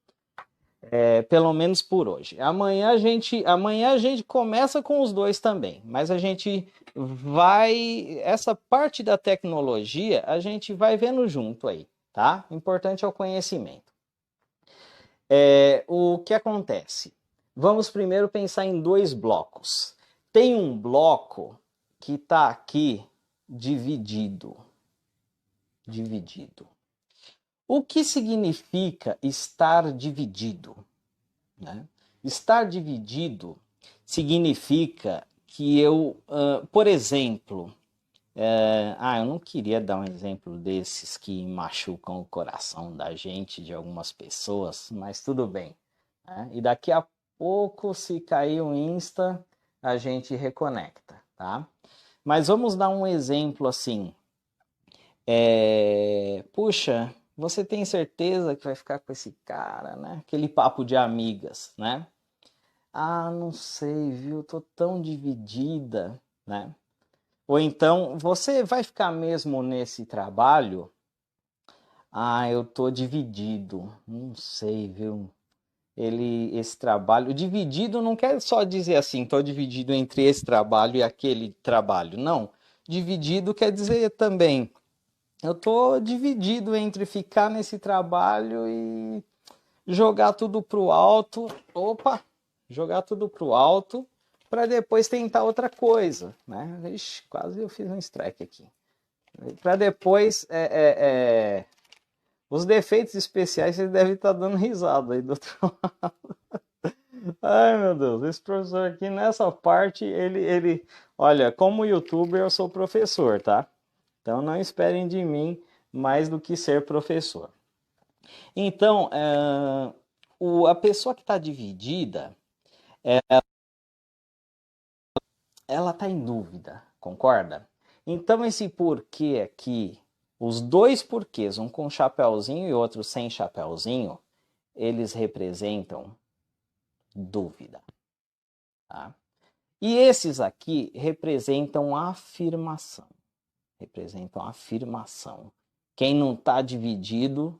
Pelo menos por hoje. Amanhã a gente começa com os 2 também, mas a gente vai... Essa parte da tecnologia, a gente vai vendo junto aí, tá? O importante é o conhecimento. O que acontece? Vamos primeiro pensar em 2 blocos. Tem um bloco que está aqui dividido. O que significa estar dividido? Né? Estar dividido significa que eu, por exemplo, Eu não queria dar um exemplo desses que machucam o coração da gente, de algumas pessoas, mas tudo bem, né? E daqui a pouco, se cair o Insta, a gente reconecta, tá? Mas vamos dar um exemplo assim. Puxa, você tem certeza que vai ficar com esse cara, né? Aquele papo de amigas, né? Ah, não sei, viu? Tô tão dividida, né? Ou então, você vai ficar mesmo nesse trabalho? Ah, eu tô dividido. Não sei, viu? Esse trabalho, dividido não quer só dizer assim, tô dividido entre esse trabalho e aquele trabalho. Não. Dividido quer dizer também, eu tô dividido entre ficar nesse trabalho e jogar tudo pro alto. Opa, jogar tudo pro alto para depois tentar outra coisa, né? Ixi, quase eu fiz um strike aqui. Para depois, os defeitos especiais vocês devem estar dando risada aí do outro lado. Ai, meu Deus, esse professor aqui nessa parte, olha, como youtuber eu sou professor, tá? Então não esperem de mim mais do que ser professor. Então, a pessoa que está dividida, ela está em dúvida, concorda? Então esse porquê aqui, os dois porquês, um com chapéuzinho e outro sem chapéuzinho, eles representam dúvida. Tá? E esses aqui representam afirmação. Representam afirmação. Quem não está dividido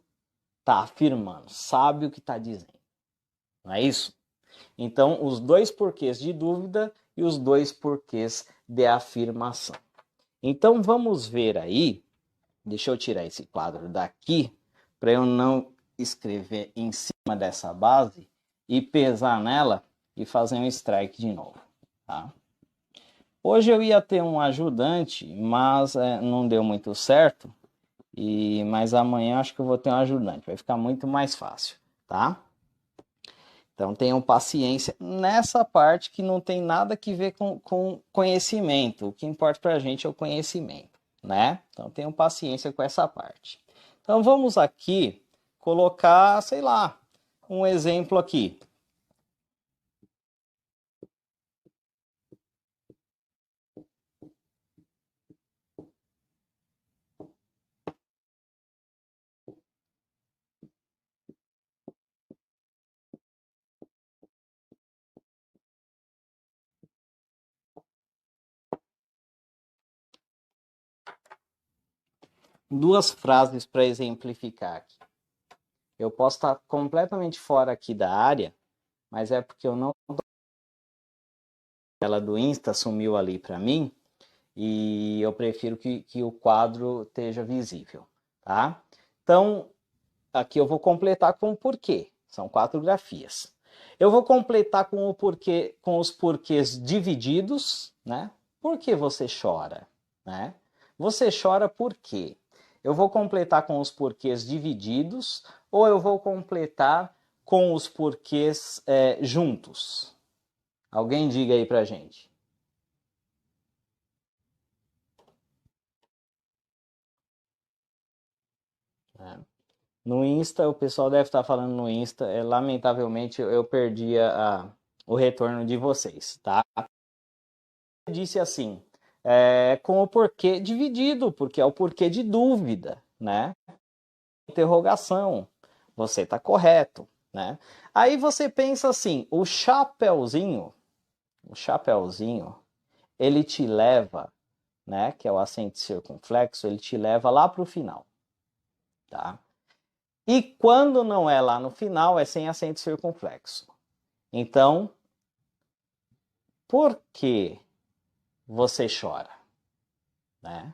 está afirmando, sabe o que está dizendo. Não é isso? Então, os dois porquês de dúvida e os dois porquês de afirmação. Então, vamos ver aí. Deixa eu tirar esse quadro daqui para eu não escrever em cima dessa base e pesar nela e fazer um strike de novo. Tá? Hoje eu ia ter um ajudante, mas não deu muito certo. Mas amanhã acho que eu vou ter um ajudante, vai ficar muito mais fácil, tá? Então tenham paciência nessa parte que não tem nada que ver com conhecimento. O que importa para a gente é o conhecimento, né? Então tenham paciência com essa parte. Então vamos aqui colocar, sei lá, um exemplo aqui. Duas frases para exemplificar aqui. Eu posso estar completamente fora aqui da área, mas é porque eu não... Ela do Insta sumiu ali para mim e eu prefiro que o quadro esteja visível, tá? Então, aqui eu vou completar com o porquê. São 4 grafias. Eu vou completar com o porquê, com os porquês divididos, né? Por que você chora, né? Você chora por quê? Eu vou completar com os porquês divididos ou eu vou completar com os porquês juntos? Alguém diga aí pra gente. Né? No Insta, o pessoal deve estar falando no Insta, lamentavelmente eu perdi o retorno de vocês, tá? Eu disse assim, com o porquê dividido, porque é o porquê de dúvida, né? Interrogação, você está correto, né? Aí você pensa assim, o chapéuzinho, ele te leva, né? Que é o acento circunflexo, ele te leva lá para o final, tá? E quando não é lá no final, é sem acento circunflexo. Então, por que você chora? Né?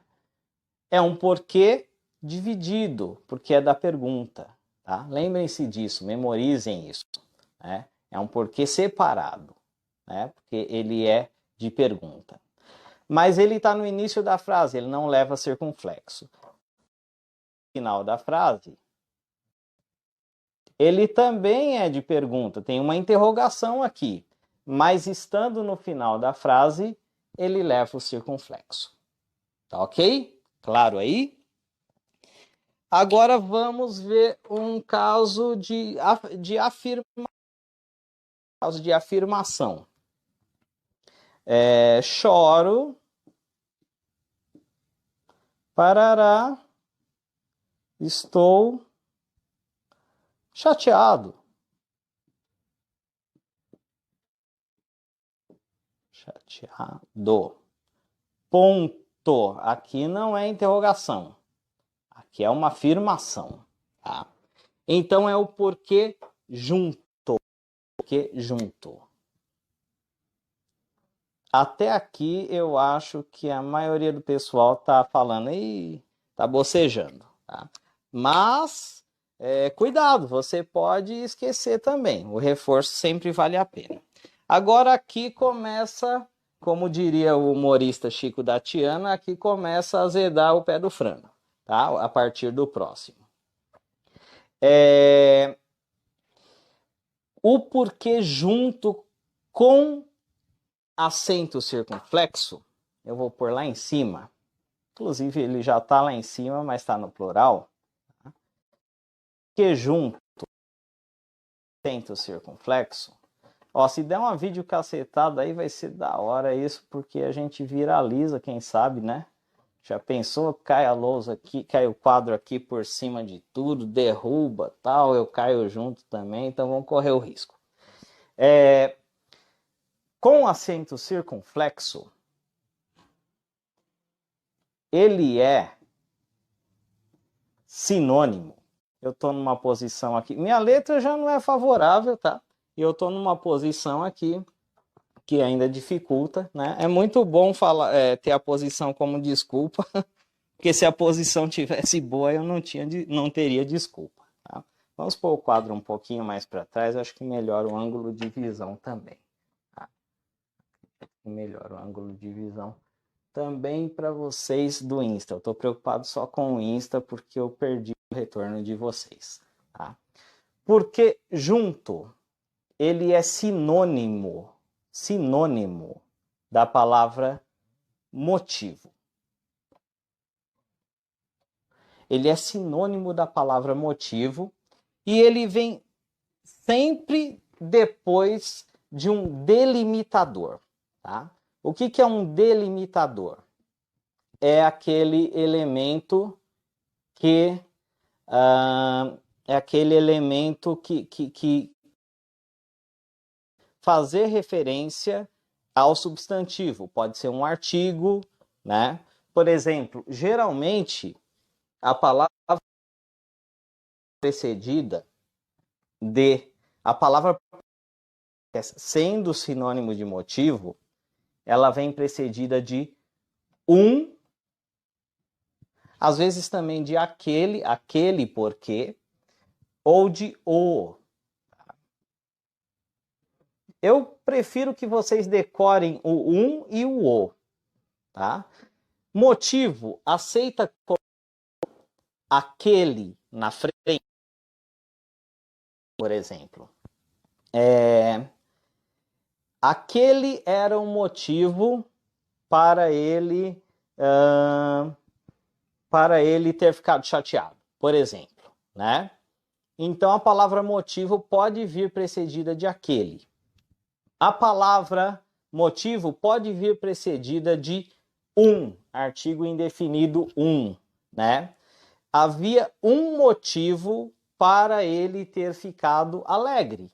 É um porquê dividido, porque é da pergunta. Tá? Lembrem-se disso, memorizem isso. Né? É um porquê separado, né? Porque ele é de pergunta. Mas ele está no início da frase, ele não leva circunflexo. No final da frase, ele também é de pergunta, tem uma interrogação aqui, mas estando no final da frase, ele leva o circunflexo. Tá ok? Claro aí? Agora vamos ver um caso de afirmação. Choro, parará, estou chateado. Chateado. Ponto. Aqui não é interrogação. Aqui é uma afirmação. Tá? Então é o porquê junto. Porquê junto. Até aqui eu acho que a maioria do pessoal tá falando e tá bocejando. Tá? Mas cuidado, você pode esquecer também. O reforço sempre vale a pena. Agora aqui começa, como diria o humorista Chico da Tiana, aqui começa a azedar o pé do frango, tá? A partir do próximo. O porquê junto com acento circunflexo, eu vou pôr lá em cima. Inclusive ele já está lá em cima, mas está no plural. Que junto, acento circunflexo. Ó, se der uma videocacetada aí vai ser da hora isso, porque a gente viraliza, quem sabe, né? Já pensou, cai a lousa aqui, cai o quadro aqui por cima de tudo, derruba, tal, eu caio junto também, então vamos correr o risco. Com acento circunflexo, ele é sinônimo. Eu estou numa posição aqui, minha letra já não é favorável, tá? E eu estou numa posição aqui que ainda dificulta, né? É muito bom falar, ter a posição como desculpa, porque se a posição tivesse boa, eu não teria desculpa. Tá? Vamos pôr o quadro um pouquinho mais para trás, acho que melhora o ângulo de visão também. Tá? Melhora o ângulo de visão também para vocês do Insta. Eu estou preocupado só com o Insta porque eu perdi o retorno de vocês. Tá? Porque junto, ele é sinônimo da palavra motivo. Ele é sinônimo da palavra motivo e ele vem sempre depois de um delimitador. Tá? O que é um delimitador? É aquele elemento que fazer referência ao substantivo. Pode ser um artigo, né? Por exemplo, geralmente a palavra precedida de a palavra sendo sinônimo de motivo, ela vem precedida de um, às vezes também de aquele porquê, ou de o. Eu prefiro que vocês decorem o um e o o, tá? Motivo, aceita aquele na frente, por exemplo. Aquele era um motivo para ele ter ficado chateado, por exemplo, né? Então a palavra motivo pode vir precedida de aquele. A palavra motivo pode vir precedida de um, artigo indefinido um, né? Havia um motivo para ele ter ficado alegre,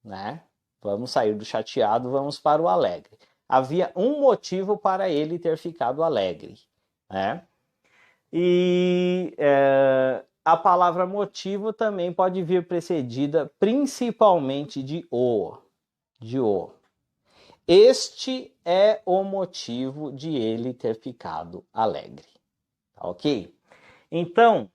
né? Vamos sair do chateado, vamos para o alegre. Havia um motivo para ele ter ficado alegre, né? E a palavra motivo também pode vir precedida principalmente de o. Este é o motivo de ele ter ficado alegre. Tá ok? Então,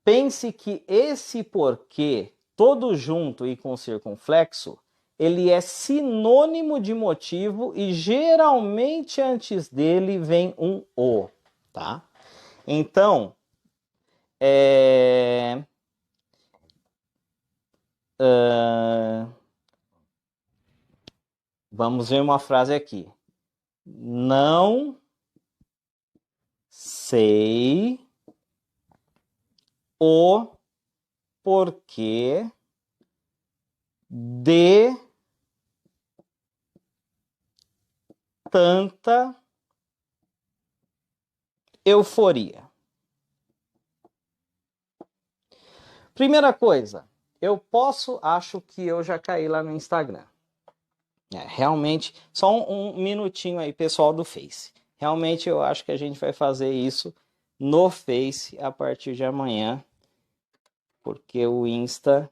pense que esse porquê, todo junto e com circunflexo, ele é sinônimo de motivo e geralmente antes dele vem um o, tá? Então, vamos ver uma frase aqui. Não sei o porquê de tanta euforia. Primeira coisa, acho que eu já caí lá no Instagram. Realmente, só um minutinho aí, pessoal do Face. Realmente eu acho que a gente vai fazer isso no Face a partir de amanhã, porque o Insta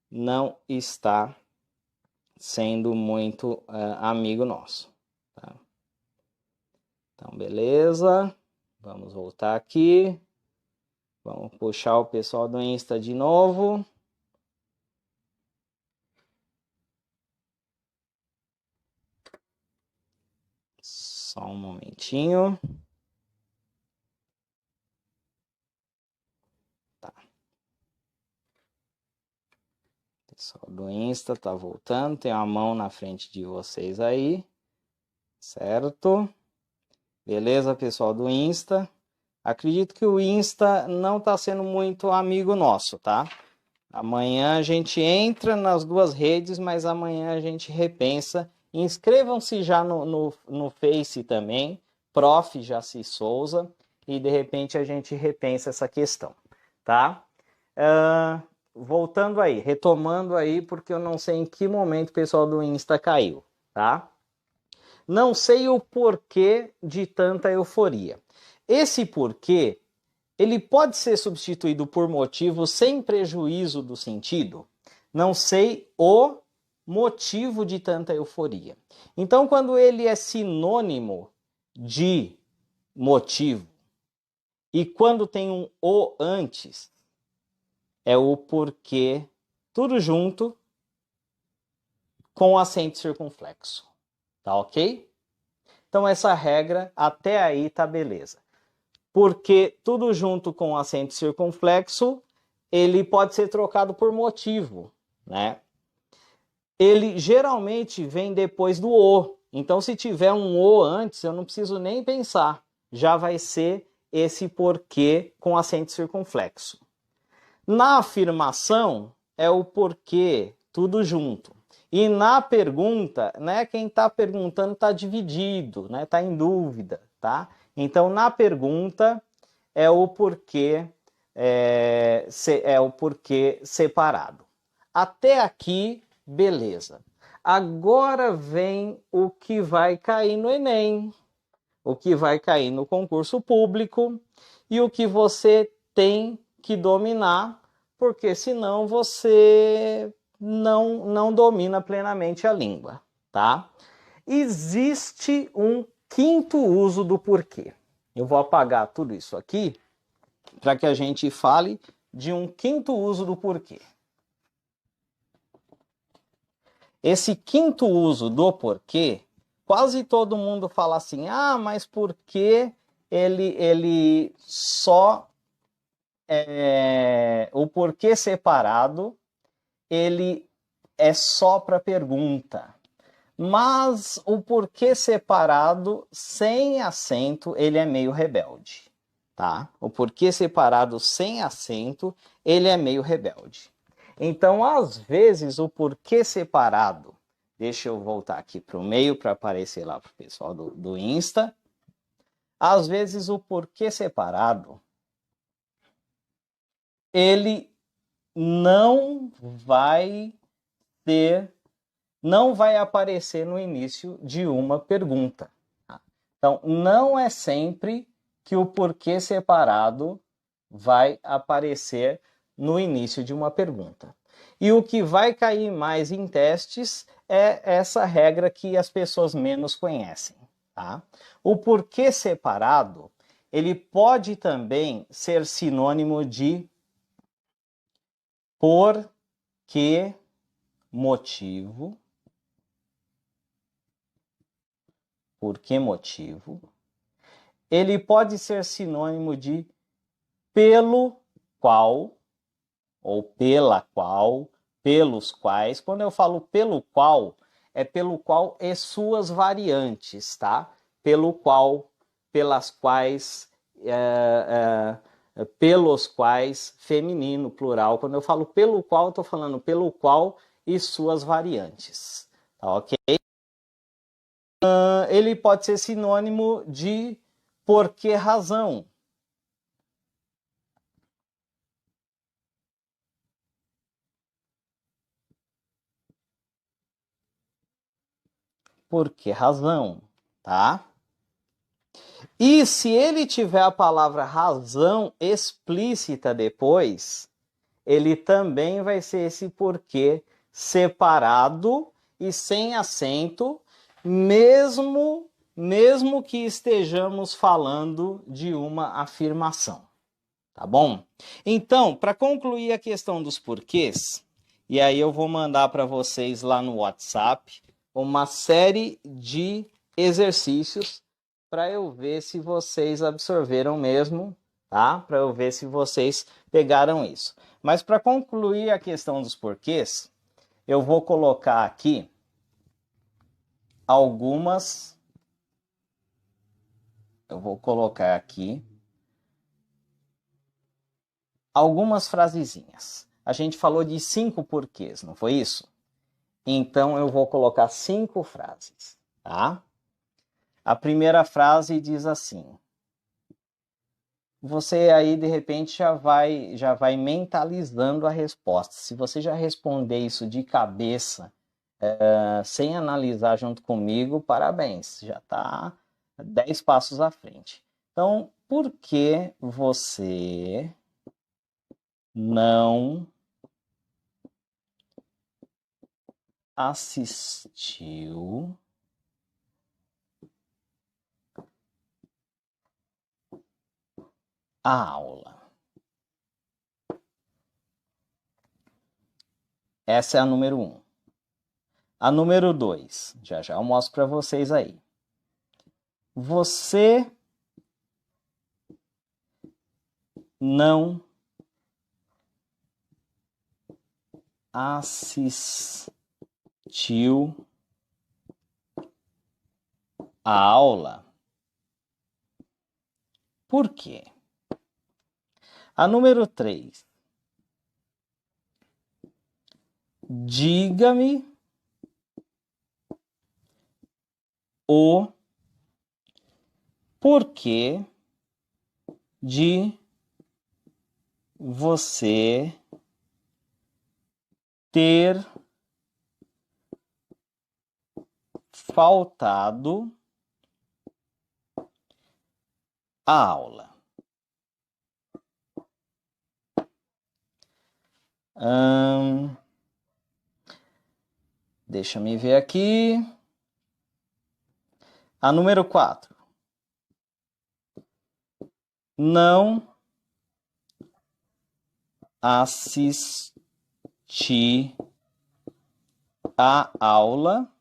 não está sendo muito amigo nosso. Tá? Então, beleza. Vamos voltar aqui. Vamos puxar o pessoal do Insta de novo. Só um momentinho. Tá. O pessoal do Insta tá voltando. Tem uma mão na frente de vocês aí. Certo? Beleza, pessoal do Insta? Acredito que o Insta não tá sendo muito amigo nosso, tá? Amanhã a gente entra nas duas redes, mas amanhã a gente repensa. Inscrevam-se já no Face também, Prof. Jaci Souza, e de repente a gente repensa essa questão, tá? Voltando aí, retomando aí, porque eu não sei em que momento o pessoal do Insta caiu, tá? Não sei o porquê de tanta euforia. Esse porquê, ele pode ser substituído por motivo sem prejuízo do sentido? Não sei o motivo de tanta euforia. Então, quando ele é sinônimo de motivo e quando tem um o antes, é o porquê, tudo junto, com acento circunflexo. Tá ok? Então, essa regra, até aí tá beleza. Porque tudo junto com acento circunflexo, ele pode ser trocado por motivo, né? Ele geralmente vem depois do o. Então, se tiver um o antes, eu não preciso nem pensar. Já vai ser esse porquê com acento circunflexo. Na afirmação, é o porquê, tudo junto. E na pergunta, né, quem está perguntando está dividido, né, está em dúvida, tá? Então, na pergunta, é o porquê, é o porquê separado. Até aqui, beleza. Agora vem o que vai cair no Enem, o que vai cair no concurso público e o que você tem que dominar, porque senão você não domina plenamente a língua, tá? Existe um quinto uso do porquê. Eu vou apagar tudo isso aqui para que a gente fale de um quinto uso do porquê. Esse quinto uso do porquê, quase todo mundo fala assim, mas por que ele só... o porquê separado, ele é só para pergunta. Mas o porquê separado sem acento, ele é meio rebelde, tá? O porquê separado sem acento, ele é meio rebelde. Então, às vezes, o porquê separado, deixa eu voltar aqui para o meio para aparecer lá para o pessoal do Insta. Às vezes, o porquê separado, ele não vai aparecer no início de uma pergunta. Então, não é sempre que o porquê separado vai aparecer no início de uma pergunta. E o que vai cair mais em testes é essa regra que as pessoas menos conhecem. Tá? O porquê separado, ele pode também ser sinônimo de por que motivo. Por que motivo? Ele pode ser sinônimo de pelo qual, ou pela qual, pelos quais. Quando eu falo pelo qual, é pelo qual e suas variantes, tá? Pelo qual, pelas quais pelos quais, feminino, plural. Quando eu falo pelo qual, eu estou falando pelo qual e suas variantes. Tá, ok? Ele pode ser sinônimo de por que razão. Por que razão, tá? E se ele tiver a palavra razão explícita depois, ele também vai ser esse porquê separado e sem acento, mesmo que estejamos falando de uma afirmação, tá bom? Então, para concluir a questão dos porquês, e aí eu vou mandar para vocês lá no WhatsApp uma série de exercícios para eu ver se vocês absorveram mesmo, tá? Para eu ver se vocês pegaram isso. Mas para concluir a questão dos porquês, eu vou colocar aqui algumas. Eu vou colocar aqui algumas frasezinhas. A gente falou de 5 porquês, não foi isso? Então eu vou colocar 5 frases, tá? A primeira frase diz assim: você aí de repente já vai mentalizando a resposta. Se você já responder isso de cabeça, sem analisar junto comigo, parabéns, já está 10 passos à frente. Então, por que você não assistiu a aula? Essa é a número 1. A número 2, já eu mostro para vocês aí. Você não assistiu a aula. Por quê? A número 3. Diga-me o porquê de você ter faltado a aula. Deixa eu ver aqui. A número 4. Não assisti a aula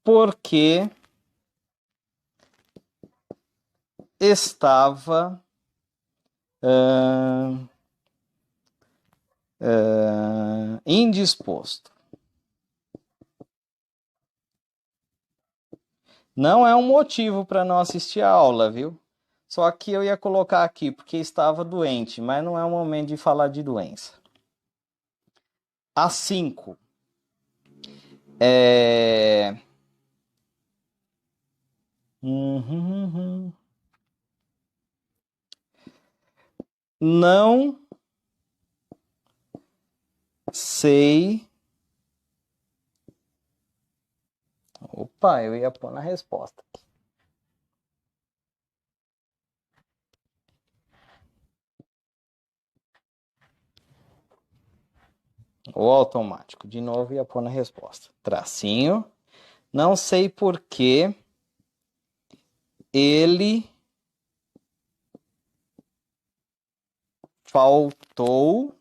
porque estava indisposto. Não é um motivo para não assistir a aula, viu? Só que eu ia colocar aqui porque estava doente, mas não é o momento de falar de doença. A 5. Não sei. Opa, eu ia pôr na resposta. O automático. De novo, ia pôr na resposta. Tracinho. Não sei por que ele faltou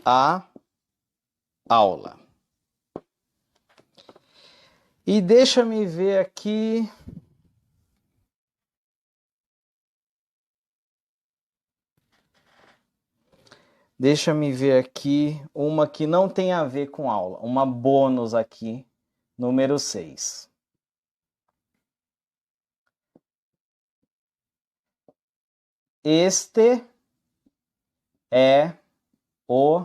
a aula. E deixa-me ver aqui. Deixa-me ver aqui uma que não tem a ver com aula. Uma bônus aqui, número 6. Este é o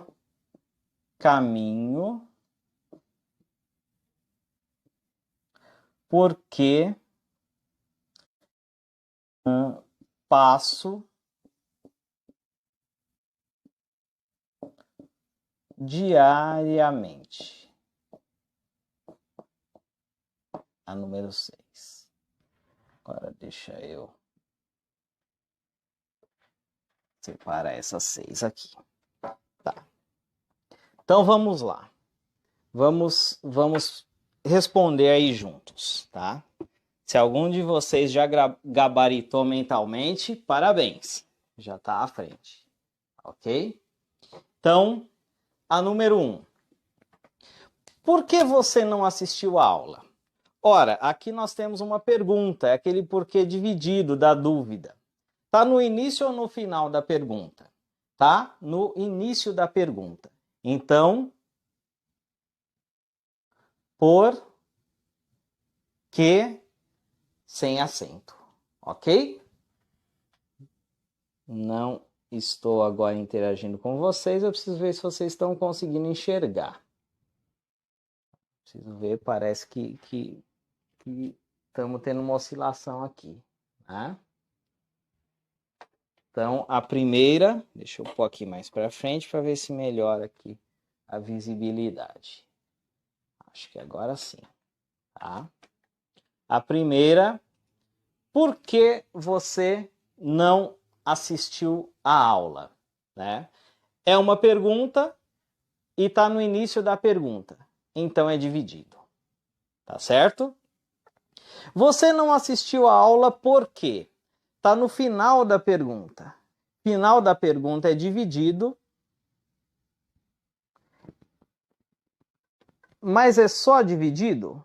caminho porque passo diariamente. A número 6. Agora deixa eu separar essas 6 aqui. Tá. Então vamos lá. Vamos responder aí juntos, tá? Se algum de vocês já gabaritou mentalmente, parabéns. Já está à frente. Ok? Então, a número 1. Por que você não assistiu a aula? Ora, aqui nós temos uma pergunta, é aquele porquê dividido da dúvida. Tá no início ou no final da pergunta? Tá no início da pergunta. Então, por que sem acento, ok? Não estou agora interagindo com vocês, eu preciso ver se vocês estão conseguindo enxergar. Preciso ver, parece que estamos tendo uma oscilação aqui, tá? Então, a primeira, deixa eu pôr aqui mais para frente para ver se melhora aqui a visibilidade. Acho que agora sim, tá? A primeira, por que você não assistiu a aula, né? É uma pergunta e está no início da pergunta, então é dividido, tá certo? Você não assistiu a aula por quê? Está no final da pergunta. Final da pergunta é dividido, mas é só dividido?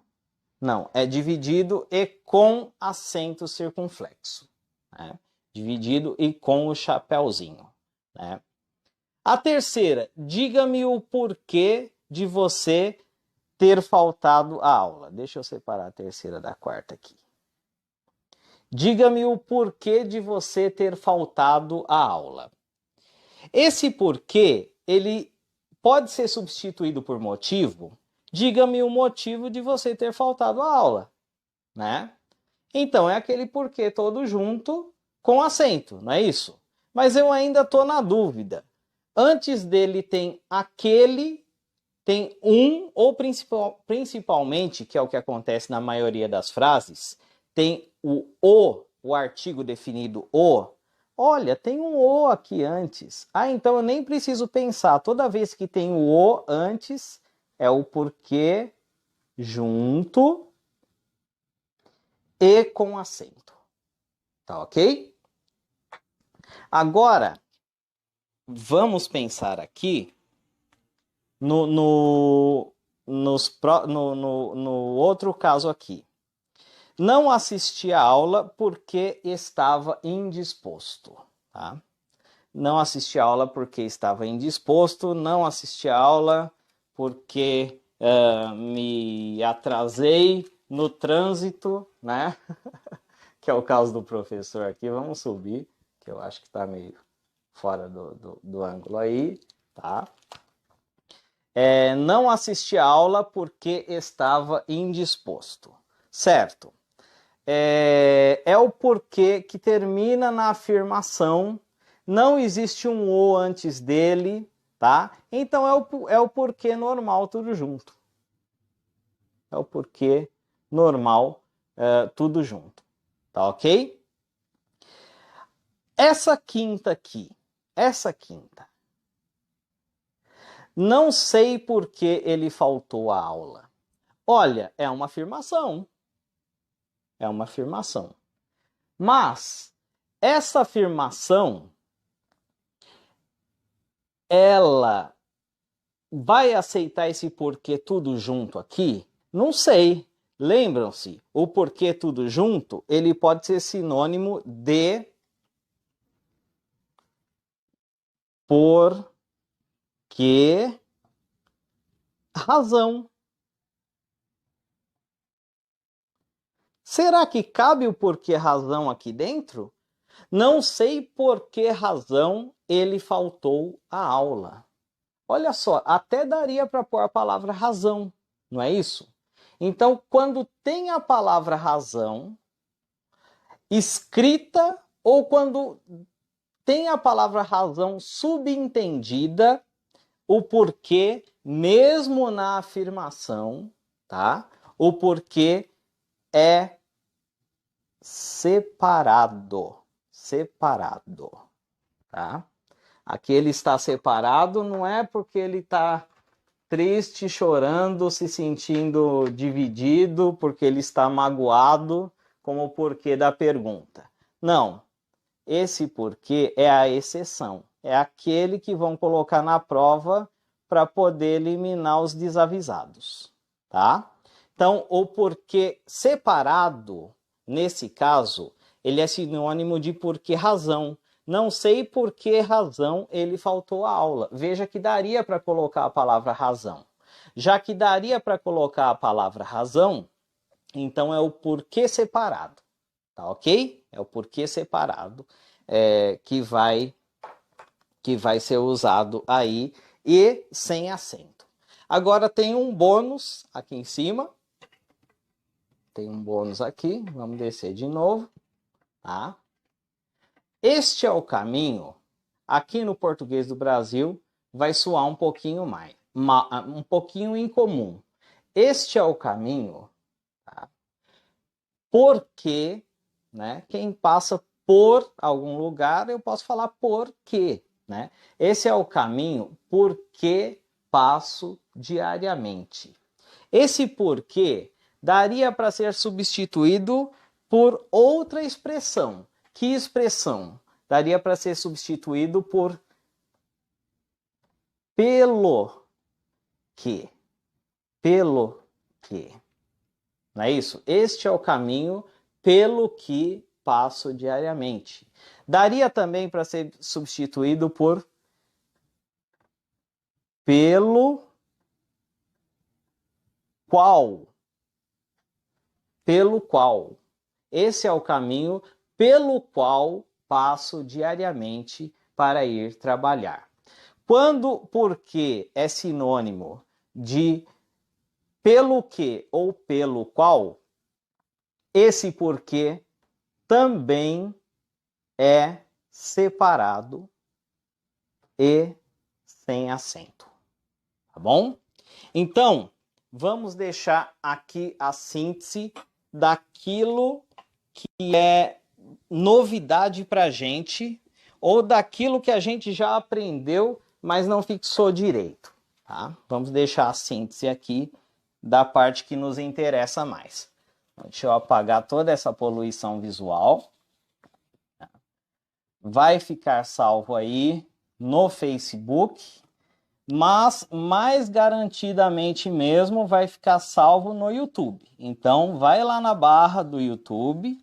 Não, é dividido e com acento circunflexo, né? Dividido e com o chapéuzinho, né? A terceira, diga-me o porquê de você ter faltado a aula. Deixa eu separar a terceira da quarta aqui. Diga-me o porquê de você ter faltado a aula. Esse porquê, ele pode ser substituído por motivo. Diga-me o motivo de você ter faltado a aula, né? Então, é aquele porquê todo junto com acento, não é isso? Mas eu ainda estou na dúvida. Antes dele tem aquele, tem um, ou principalmente, que é o que acontece na maioria das frases, tem o artigo definido o. Olha, tem um o aqui antes. Ah, então eu nem preciso pensar. Toda vez que tem o o antes, é o porquê junto e com acento. Tá ok? Agora, vamos pensar aqui no outro caso aqui. Não assisti a aula porque estava indisposto. Tá? Não assisti a aula porque estava indisposto. Não assisti a aula porque me atrasei no trânsito, né? Que é o caso do professor aqui. Vamos subir, que eu acho que está meio fora do ângulo aí, tá? Não assisti a aula porque estava indisposto, certo? É o porquê que termina na afirmação, não existe um o antes dele, tá? Então é o porquê normal tudo junto. É o porquê normal tudo junto, tá ok? Essa quinta aqui, essa quinta. Não sei por que ele faltou à aula. Olha, é uma afirmação. É uma afirmação. Mas essa afirmação, ela vai aceitar esse porquê tudo junto aqui? Não sei. Lembram-se, o porquê tudo junto, ele pode ser sinônimo de por que razão. Será que cabe o porquê razão aqui dentro? Não sei por que razão ele faltou à aula. Olha só, até daria para pôr a palavra razão, não é isso? Então, quando tem a palavra razão escrita ou quando tem a palavra razão subentendida, o porquê, mesmo na afirmação, tá? O porquê é separado, tá? Aqui ele está separado não é porque ele está triste, chorando, se sentindo dividido, porque ele está magoado, como o porquê da pergunta. Não, esse porquê é a exceção, é aquele que vão colocar na prova para poder eliminar os desavisados, tá? Então, o porquê separado, nesse caso, ele é sinônimo de porquê razão. Não sei por que razão ele faltou à aula. Veja que daria para colocar a palavra razão. Já que daria para colocar a palavra razão, então é o porquê separado, tá ok? É o porquê separado que vai ser usado aí e sem acento. Agora tem um bônus aqui em cima. Tem um bônus aqui, vamos descer de novo, tá? Este é o caminho, aqui no português do Brasil, vai soar um pouquinho mais, um pouquinho incomum. Este é o caminho, tá? Porque, né? Quem passa por algum lugar, eu posso falar por quê, né? Esse é o caminho porque passo diariamente. Esse porquê daria para ser substituído por outra expressão. Que expressão? Daria para ser substituído por pelo que. Pelo que. Não é isso? Este é o caminho pelo que passo diariamente. Daria também para ser substituído por pelo qual. Pelo qual. Esse é o caminho pelo qual passo diariamente para ir trabalhar. Quando porque é sinônimo de pelo que ou pelo qual, esse porquê também é separado e sem acento. Tá bom? Então, vamos deixar aqui a síntese daquilo que é novidade para a gente ou daquilo que a gente já aprendeu, mas não fixou direito. Tá? Vamos deixar a síntese aqui da parte que nos interessa mais. Deixa eu apagar toda essa poluição visual. Vai ficar salvo aí no Facebook, mas mais garantidamente mesmo vai ficar salvo no YouTube. Então vai lá na barra do YouTube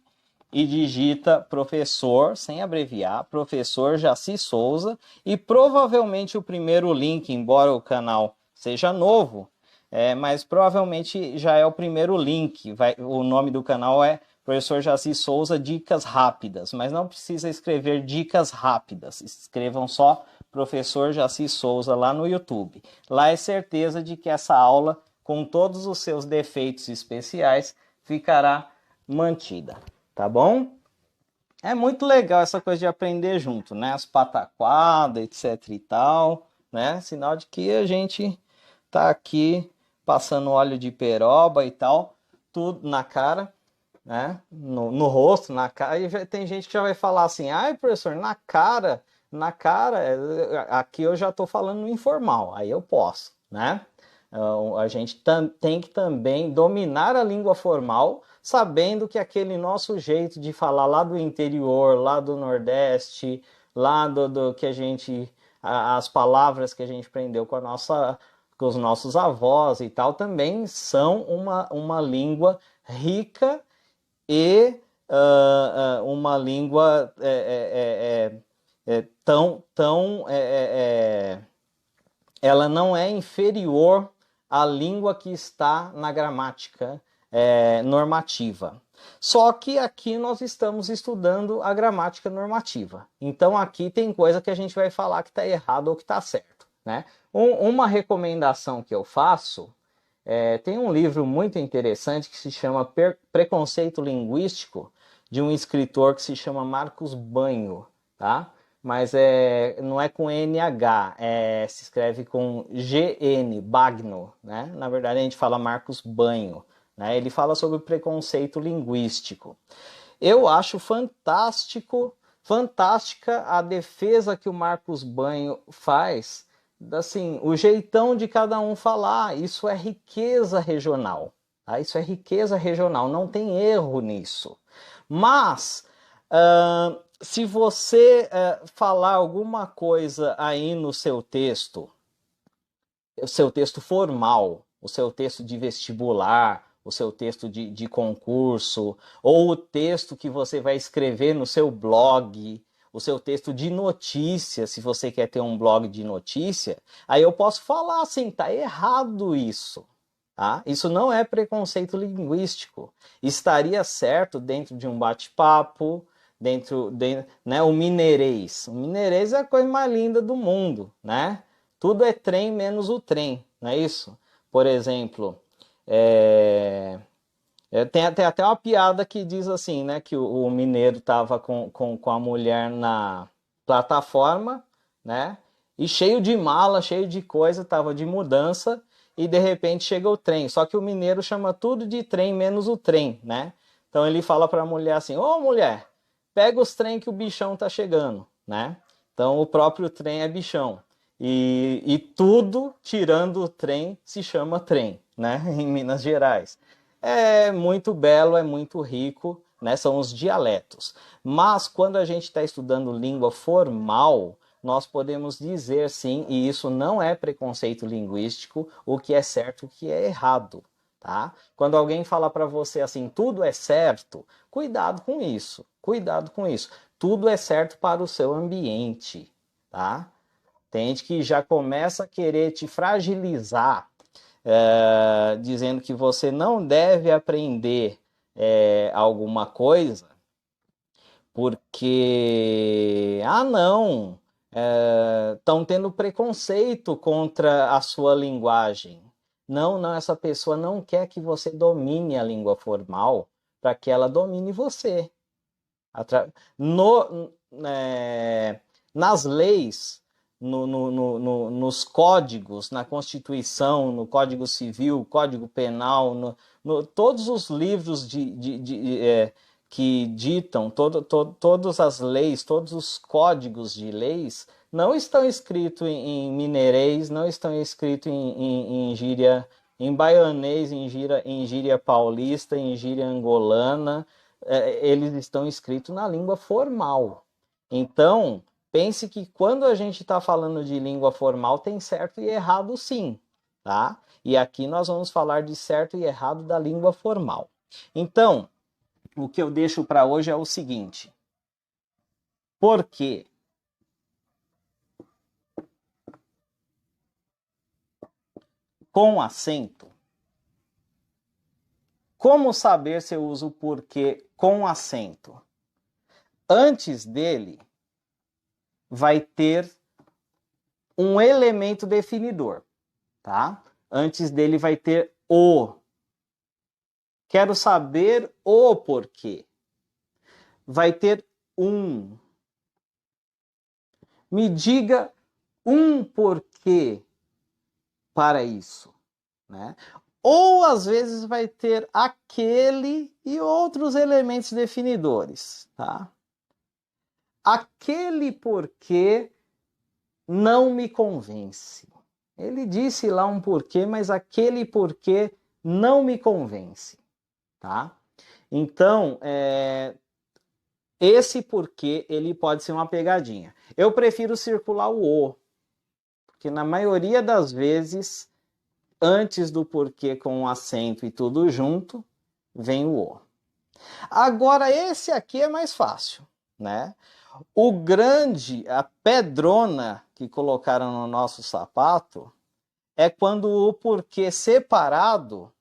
e digita professor, sem abreviar, professor Jaci Souza, e provavelmente o primeiro link, embora o canal seja novo, mas provavelmente já é o primeiro link. O nome do canal é Professor Jaci Souza Dicas Rápidas, mas não precisa escrever Dicas Rápidas, escrevam só Professor Jaci Souza lá no YouTube. Lá é certeza de que essa aula, com todos os seus defeitos especiais, ficará mantida, tá bom? É muito legal essa coisa de aprender junto, né? As pataquadas, etc e tal, né? Sinal de que a gente tá aqui passando óleo de peroba e tal, tudo na cara, né? No rosto, na cara. E tem gente que já vai falar assim, ai, professor, na cara, aqui eu já tô falando no informal, aí eu posso, né? A gente tem que também dominar a língua formal, sabendo que aquele nosso jeito de falar lá do interior, lá do Nordeste, lá do que a gente, as palavras que a gente aprendeu com os nossos avós e tal, também são uma língua rica e uma língua ela não é inferior à língua que está na gramática normativa. Só que aqui nós estamos estudando a gramática normativa. Então aqui tem coisa que a gente vai falar que está errado ou que está certo, né? Uma recomendação que eu faço, tem um livro muito interessante que se chama Preconceito Linguístico, de um escritor que se chama Marcos Banho, tá? Mas não é com NH, se escreve com GN, Bagno, né? Na verdade a gente fala Marcos Banho, né? Ele fala sobre preconceito linguístico. Eu acho fantástica a defesa que o Marcos Banho faz, assim, o jeitão de cada um falar. Isso é riqueza regional, tá? Isso é riqueza regional, não tem erro nisso. Mas se você falar alguma coisa aí no seu texto, o seu texto formal, o seu texto de vestibular, o seu texto de concurso, ou o texto que você vai escrever no seu blog, o seu texto de notícia, se você quer ter um blog de notícia, aí eu posso falar assim, tá errado isso. Tá? Isso não é preconceito linguístico. Estaria certo dentro de um bate-papo, né, o mineirês. O mineirês é a coisa mais linda do mundo, né? Tudo é trem menos o trem, não é isso? Por exemplo, tem até uma piada que diz assim, né? Que o mineiro estava com a mulher na plataforma, né? E cheio de mala, cheio de coisa, estava de mudança, e de repente chega o trem. Só que o mineiro chama tudo de trem menos o trem, né? Então ele fala para a mulher assim: ô mulher, pega os trem que o bichão tá chegando, né? Então o próprio trem é bichão. E tudo, tirando o trem, se chama trem, né? Em Minas Gerais. É muito belo, é muito rico, né? São os dialetos. Mas quando a gente está estudando língua formal, nós podemos dizer sim, e isso não é preconceito linguístico, o que é certo e o que é errado. Tá? Quando alguém fala para você assim, tudo é certo, cuidado com isso, cuidado com isso. Tudo é certo para o seu ambiente, tá? Tem gente que já começa a querer te fragilizar, dizendo que você não deve aprender alguma coisa, porque, não, estão tendo preconceito contra a sua linguagem. Não, não, essa pessoa não quer que você domine a língua formal para que ela domine você. Nas leis, nos códigos, na Constituição, no Código Civil, Código Penal, todos os livros que ditam, todas as leis, todos os códigos de leis, não estão escritos em mineirês, não estão escritos em gíria, em baianês, em gíria paulista, em gíria angolana, eles estão escritos na língua formal. Então, pense que quando a gente está falando de língua formal, tem certo e errado sim, tá? E aqui nós vamos falar de certo e errado da língua formal. Então, o que eu deixo para hoje é o seguinte: por quê? Com acento. Como saber se eu uso o porquê com acento? Antes dele vai ter um elemento definidor, tá? Antes dele vai ter o. Quero saber o porquê. Vai ter um. Me diga um porquê para isso, né? Ou às vezes vai ter aquele e outros elementos definidores, tá? Aquele porquê não me convence. Ele disse lá um porquê, mas aquele porquê não me convence, tá? Então, esse porquê ele pode ser uma pegadinha. Eu prefiro circular o "o", porque na maioria das vezes, antes do porquê com um acento e tudo junto, vem o "o". Agora, esse aqui é mais fácil, né? A pedrona que colocaram no nosso sapato é quando o porquê separado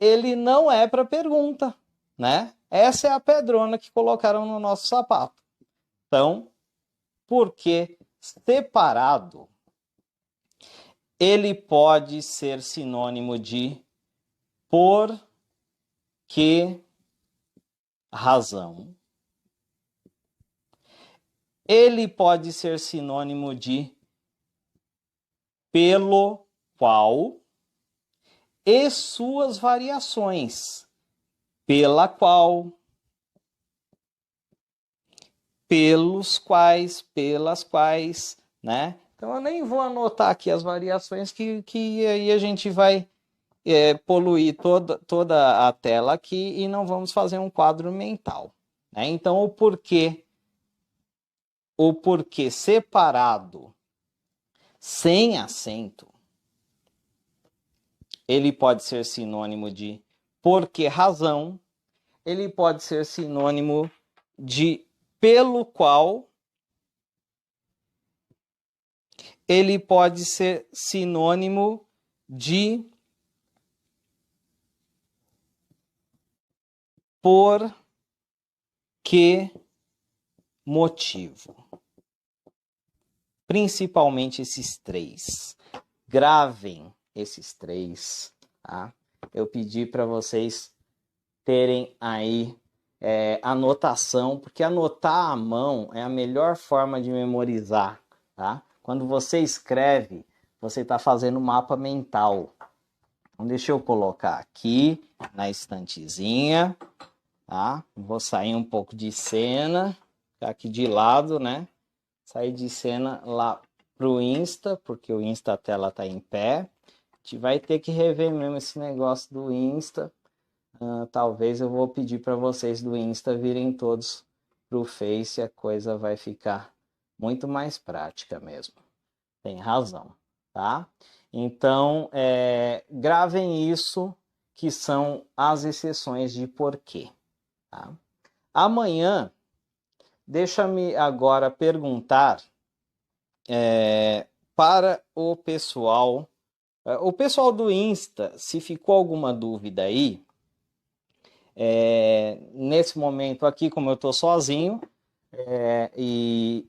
ele não é para pergunta, né? Essa é a pedrona que colocaram no nosso sapato. Então, porque separado, ele pode ser sinônimo de por que razão. Ele pode ser sinônimo de pelo qual e suas variações. Pela qual, pelos quais, pelas quais, né? Então eu nem vou anotar aqui as variações que aí a gente vai poluir toda a tela aqui e não vamos fazer um quadro mental, né? Então o porquê separado, sem acento, ele pode ser sinônimo de por que razão, ele pode ser sinônimo de pelo qual, ele pode ser sinônimo de por que motivo. Principalmente esses três. Gravem esses três, tá? Eu pedi para vocês terem aí anotação, porque anotar à mão é a melhor forma de memorizar, tá? Quando você escreve, você está fazendo mapa mental. Então, deixa eu colocar aqui na estantezinha, tá? Vou sair um pouco de cena, ficar aqui de lado, né? Sair de cena lá pro Insta, porque o Insta a tela tá em pé. A gente vai ter que rever mesmo esse negócio do Insta. Talvez eu vou pedir para vocês do Insta virem todos pro Face, a coisa vai ficar muito mais prática mesmo. Tem razão, tá? Então, gravem isso, que são as exceções de porquê. Tá? Amanhã, deixa-me agora perguntar para o pessoal do Insta, se ficou alguma dúvida aí, nesse momento aqui, como eu estou sozinho, e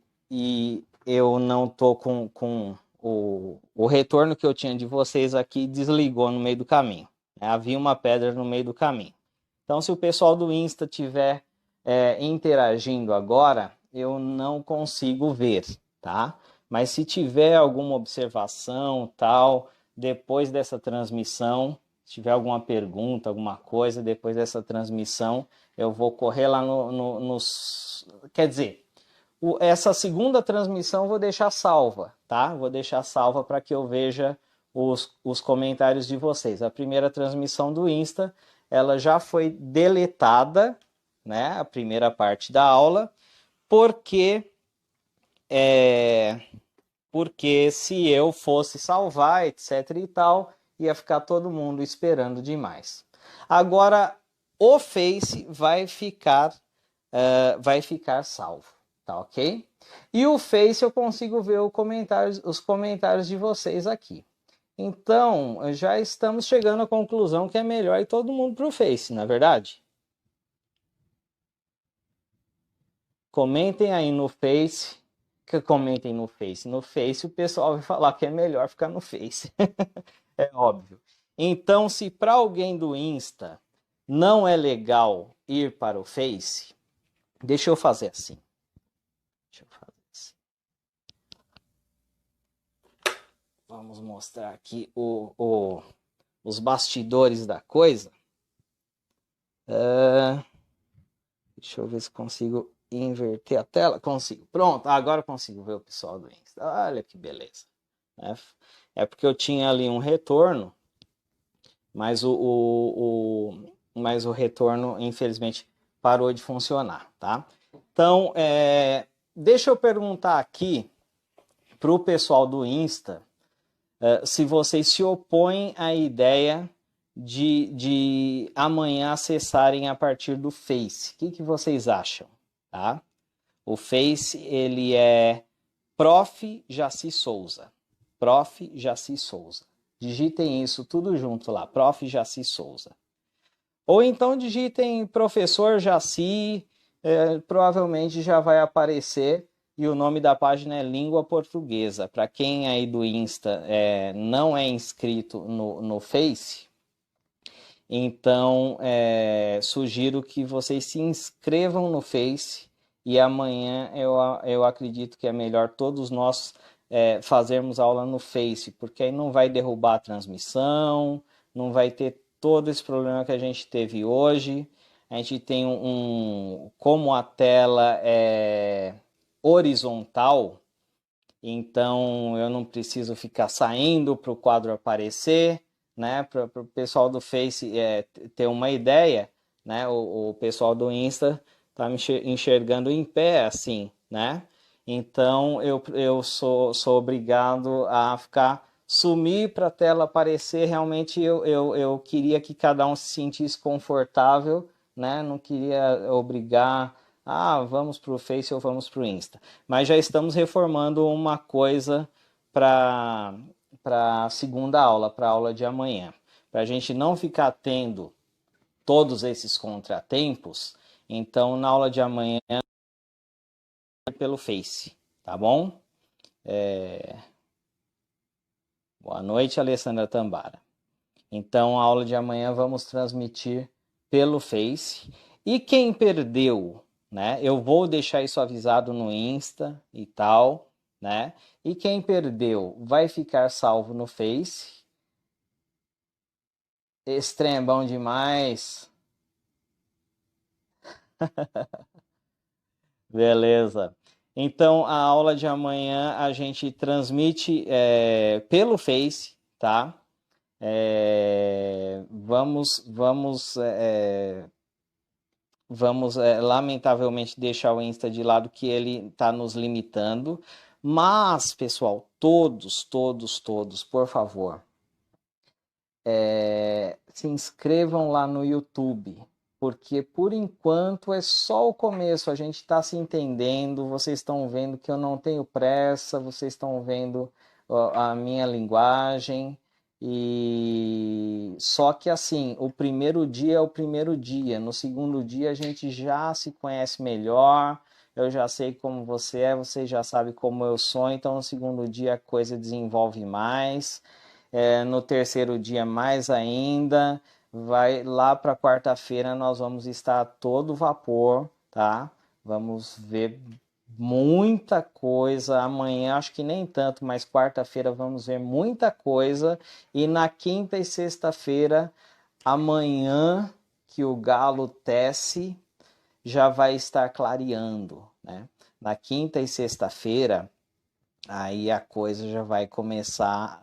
eu não estou com o retorno que eu tinha de vocês aqui, desligou no meio do caminho. Havia uma pedra no meio do caminho. Então, se o pessoal do Insta estiver interagindo agora, eu não consigo ver, tá? Mas se tiver alguma observação, tal, depois dessa transmissão, se tiver alguma pergunta, alguma coisa, depois dessa transmissão, eu vou correr lá nos... Quer dizer, essa segunda transmissão eu vou deixar salva, tá? Vou deixar salva para que eu veja os comentários de vocês. A primeira transmissão do Insta, ela já foi deletada, né? A primeira parte da aula, porque se eu fosse salvar, etc e tal, ia ficar todo mundo esperando demais. Agora, o Face vai ficar salvo, tá ok? E o Face eu consigo ver os comentários de vocês aqui. Então, já estamos chegando à conclusão que é melhor ir todo mundo para o Face, não é verdade? Comentem aí no Face. Comentem no Face. No Face o pessoal vai falar que é melhor ficar no Face. É óbvio. Então, se para alguém do Insta não é legal ir para o Face, deixa eu fazer assim. Vamos mostrar aqui os bastidores da coisa. Deixa eu ver se consigo inverter a tela. Consigo. Pronto, agora eu consigo ver o pessoal do Insta. Olha que beleza. É porque eu tinha ali um retorno, mas mas o retorno, infelizmente, parou de funcionar, tá? Então, deixa eu perguntar aqui para o pessoal do Insta se vocês se opõem à ideia de amanhã acessarem a partir do Face. O que vocês acham? Tá? O Face, ele é Prof. Jaci Souza. Prof. Jaci Souza. Digitem isso tudo junto lá, Prof. Jaci Souza. Ou então digitem professor Jaci, provavelmente já vai aparecer. E o nome da página é Língua Portuguesa. Para quem aí do Insta não é inscrito no Face, então sugiro que vocês se inscrevam no Face. E amanhã eu acredito que é melhor todos nós fazermos aula no Face, porque aí não vai derrubar a transmissão, não vai ter todo esse problema que a gente teve hoje. A gente tem como a tela é horizontal, então eu não preciso ficar saindo para o quadro aparecer, né? Para o pessoal do Face ter uma ideia, né? O pessoal do Insta tá me enxergando em pé, assim, né? Então eu sou obrigado a ficar sumir para a tela aparecer. Realmente eu queria que cada um se sentisse confortável, né? Não queria obrigar, vamos para o Face ou vamos para o Insta. Mas já estamos reformando uma coisa para a segunda aula, para a aula de amanhã. Para a gente não ficar tendo todos esses contratempos, então na aula de amanhã pelo Face, tá bom? Boa noite, Alessandra Tambara. Então, a aula de amanhã vamos transmitir pelo Face. E quem perdeu, né? Eu vou deixar isso avisado no Insta e tal, né? E quem perdeu vai ficar salvo no Face. Esse trem é bom demais. Beleza. Então, a aula de amanhã a gente transmite pelo Face, tá? Vamos lamentavelmente deixar o Insta de lado, que ele está nos limitando. Mas, pessoal, todos, por favor, se inscrevam lá no YouTube, porque por enquanto é só o começo, a gente está se entendendo, vocês estão vendo que eu não tenho pressa, vocês estão vendo a minha linguagem, e só que assim, o primeiro dia é o primeiro dia, no segundo dia a gente já se conhece melhor, eu já sei como você é, você já sabe como eu sou, então no segundo dia a coisa desenvolve mais. No terceiro dia mais ainda, vai lá para quarta-feira nós vamos estar a todo vapor, tá? Vamos ver muita coisa. Amanhã acho que nem tanto, mas quarta-feira vamos ver muita coisa. E na quinta e sexta-feira, amanhã que o galo tece, já vai estar clareando, né? Na quinta e sexta-feira, aí a coisa já vai começar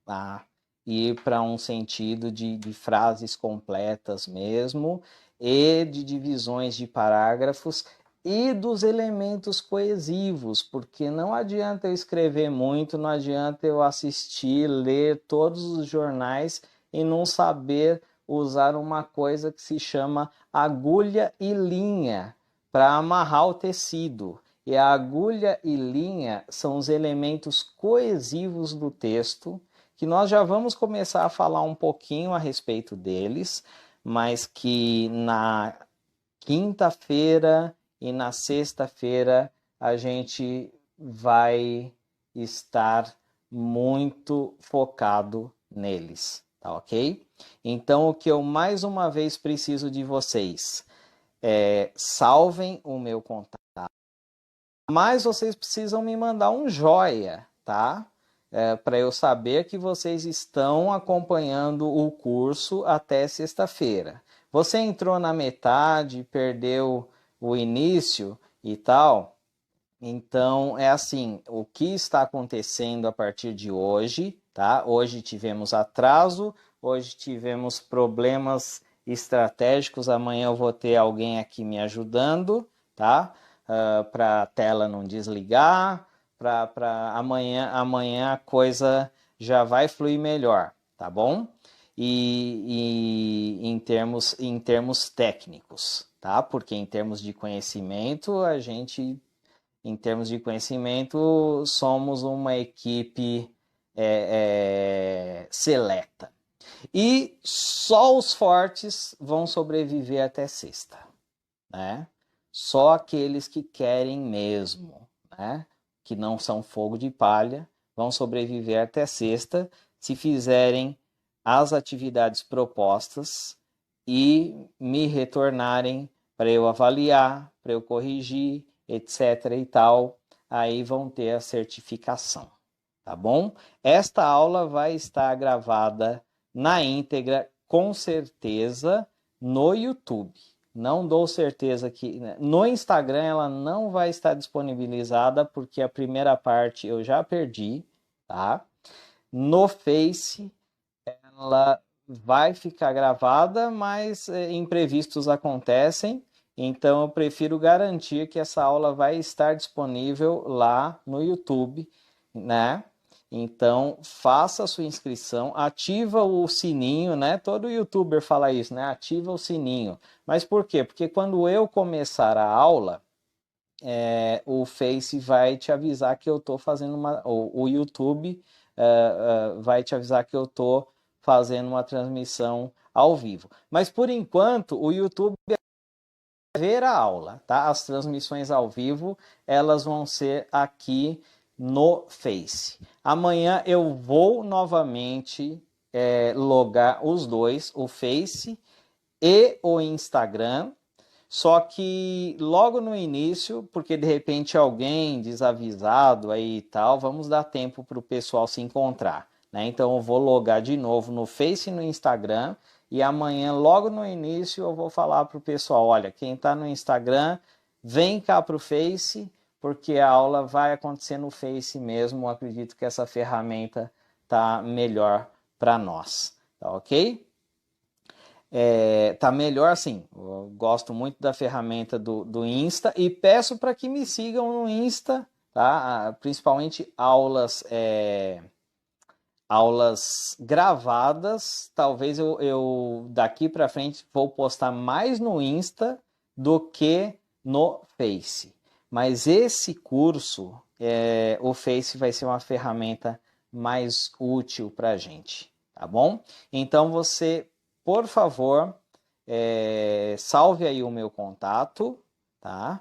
a ir para um sentido de frases completas mesmo, e de divisões de parágrafos e dos elementos coesivos, porque não adianta eu escrever muito, não adianta eu assistir, ler todos os jornais e não saber usar uma coisa que se chama agulha e linha para amarrar o tecido. E a agulha e linha são os elementos coesivos do texto, que nós já vamos começar a falar um pouquinho a respeito deles, mas que na quinta-feira e na sexta-feira a gente vai estar muito focado neles, tá ok? Então, o que eu mais uma vez preciso de vocês salvem o meu contato. Mas vocês precisam me mandar um joia, tá? Para eu saber que vocês estão acompanhando o curso até sexta-feira. Você entrou na metade, perdeu o início e tal. Então, é assim, o que está acontecendo a partir de hoje, tá? Hoje tivemos atraso, hoje tivemos problemas estratégicos, amanhã eu vou ter alguém aqui me ajudando, tá? Para a tela não desligar, para amanhã a coisa já vai fluir melhor, tá bom? E em termos técnicos, tá? Porque em termos de conhecimento, em termos de conhecimento, somos uma equipe seleta. E só os fortes vão sobreviver até sexta, né? Só aqueles que querem mesmo, né? Que não são fogo de palha, vão sobreviver até sexta se fizerem as atividades propostas e me retornarem para eu avaliar, para eu corrigir, etc. e tal. Aí vão ter a certificação, tá bom? Esta aula vai estar gravada na íntegra, com certeza, no YouTube. Não dou certeza que no Instagram ela não vai estar disponibilizada, porque a primeira parte eu já perdi, tá? No Face ela vai ficar gravada, mas imprevistos acontecem, então eu prefiro garantir que essa aula vai estar disponível lá no YouTube, né? Então, faça a sua inscrição, ativa o sininho, né? Todo youtuber fala isso, né? Ativa o sininho. Mas por quê? Porque quando eu começar a aula, o Face vai te avisar que eu estou fazendo uma... O YouTube vai te avisar que eu estou fazendo uma transmissão ao vivo. Mas, por enquanto, o YouTube ver a aula, tá? As transmissões ao vivo, elas vão ser aqui no Face. Amanhã eu vou novamente logar os dois, o Face e o Instagram, só que logo no início, porque de repente alguém desavisado aí e tal, vamos dar tempo para o pessoal se encontrar, né? Então eu vou logar de novo no Face e no Instagram, e amanhã, logo no início, eu vou falar para o pessoal, olha, quem está no Instagram, vem cá para o Face, porque a aula vai acontecer no Face mesmo. Eu acredito que essa ferramenta tá melhor para nós, tá ok? Tá melhor assim. Eu gosto muito da ferramenta do Insta e peço para que me sigam no Insta, tá? Principalmente aulas gravadas. Talvez eu daqui para frente vou postar mais no Insta do que no Face. Mas esse curso, o Face vai ser uma ferramenta mais útil para a gente, tá bom? Então você, por favor, salve aí o meu contato, tá?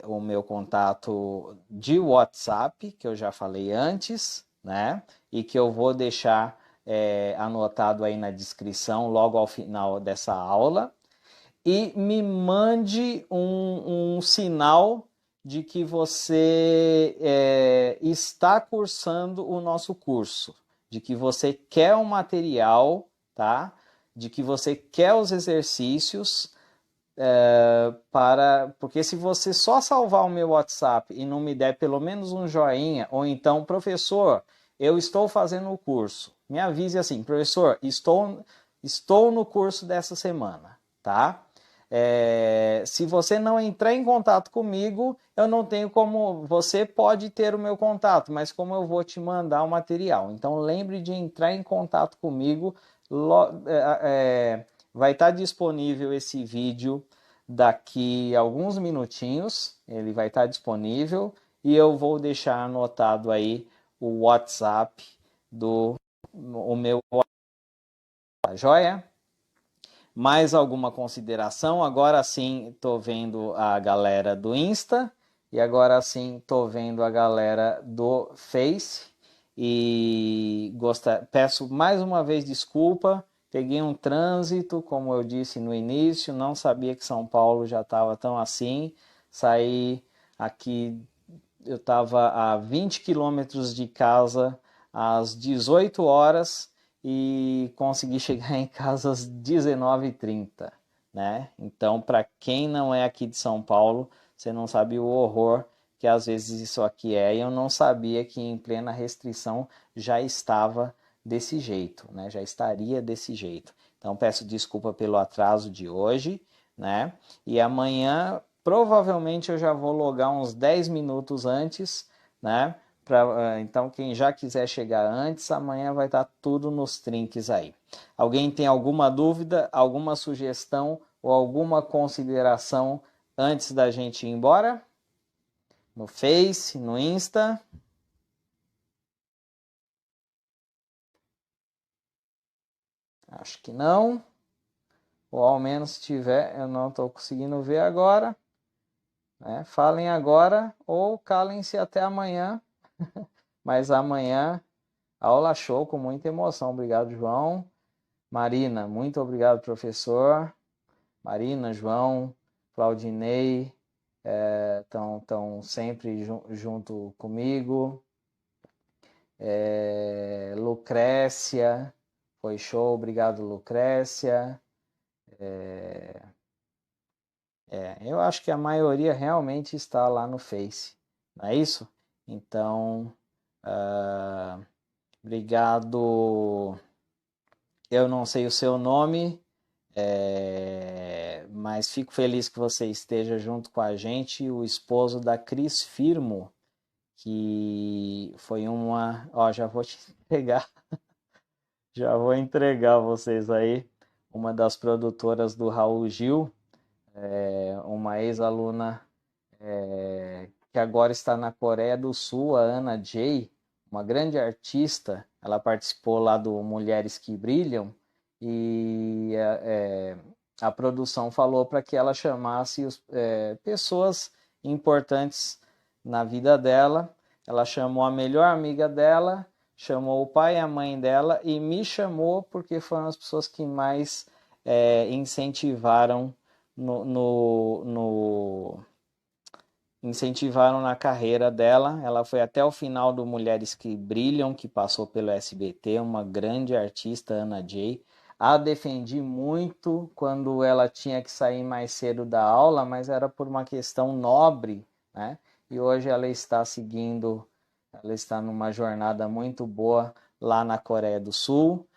O meu contato de WhatsApp, que eu já falei antes, né? E que eu vou deixar anotado aí na descrição logo ao final dessa aula. E me mande um sinal de que você está cursando o nosso curso, de que você quer o material, tá? De que você quer os exercícios, porque se você só salvar o meu WhatsApp e não me der pelo menos um joinha, ou então, professor, eu estou fazendo o curso, me avise assim, professor, estou no curso dessa semana, tá? Se você não entrar em contato comigo, eu não tenho como. Você pode ter o meu contato, mas como eu vou te mandar o material? Então lembre de entrar em contato comigo. Vai estar disponível esse vídeo daqui a alguns minutinhos. Ele vai estar disponível e eu vou deixar anotado aí o WhatsApp o meu WhatsApp, tá joia? Mais alguma consideração? Agora sim estou vendo a galera do Insta e agora sim estou vendo a galera do Face. E peço mais uma vez desculpa, peguei um trânsito, como eu disse no início, não sabia que São Paulo já estava tão assim. Saí aqui, eu estava a 20 quilômetros de casa às 18 horas e consegui chegar em casa às 19h30, né? Então, para quem não é aqui de São Paulo, você não sabe o horror que às vezes isso aqui é, e eu não sabia que em plena restrição já estava desse jeito, né? Já estaria desse jeito. Então, peço desculpa pelo atraso de hoje, né? E amanhã, provavelmente, eu já vou logar uns 10 minutos antes, né? Então, quem já quiser chegar antes, amanhã vai estar tudo nos trinques aí. Alguém tem alguma dúvida, alguma sugestão ou alguma consideração antes da gente ir embora? No Face, no Insta? Acho que não. Ou ao menos se tiver, eu não estou conseguindo ver agora. Né? Falem agora ou calem-se até amanhã. Mas amanhã, aula show com muita emoção. Obrigado, João. Marina, muito obrigado, professor. Marina, João, Claudinei, estão sempre junto comigo. Lucrécia, foi show, obrigado, Lucrécia. Eu acho que a maioria realmente está lá no Face, não é isso? Então, obrigado. Eu não sei o seu nome, mas fico feliz que você esteja junto com a gente, o esposo da Cris Firmo, que foi uma. Ó, já vou te entregar, já vou entregar vocês aí, uma das produtoras do Raul Gil, uma ex-aluna que agora está na Coreia do Sul, a Ana Jay, uma grande artista. Ela participou lá do Mulheres que Brilham e a produção falou para que ela chamasse pessoas importantes na vida dela. Ela chamou a melhor amiga dela, chamou o pai e a mãe dela e me chamou porque foram as pessoas que mais incentivaram incentivaram na carreira dela. Ela foi até o final do Mulheres que Brilham, que passou pelo SBT, uma grande artista, Ana Jay. A defendi muito quando ela tinha que sair mais cedo da aula, mas era por uma questão nobre, né? E hoje ela está seguindo, ela está numa jornada muito boa lá na Coreia do Sul.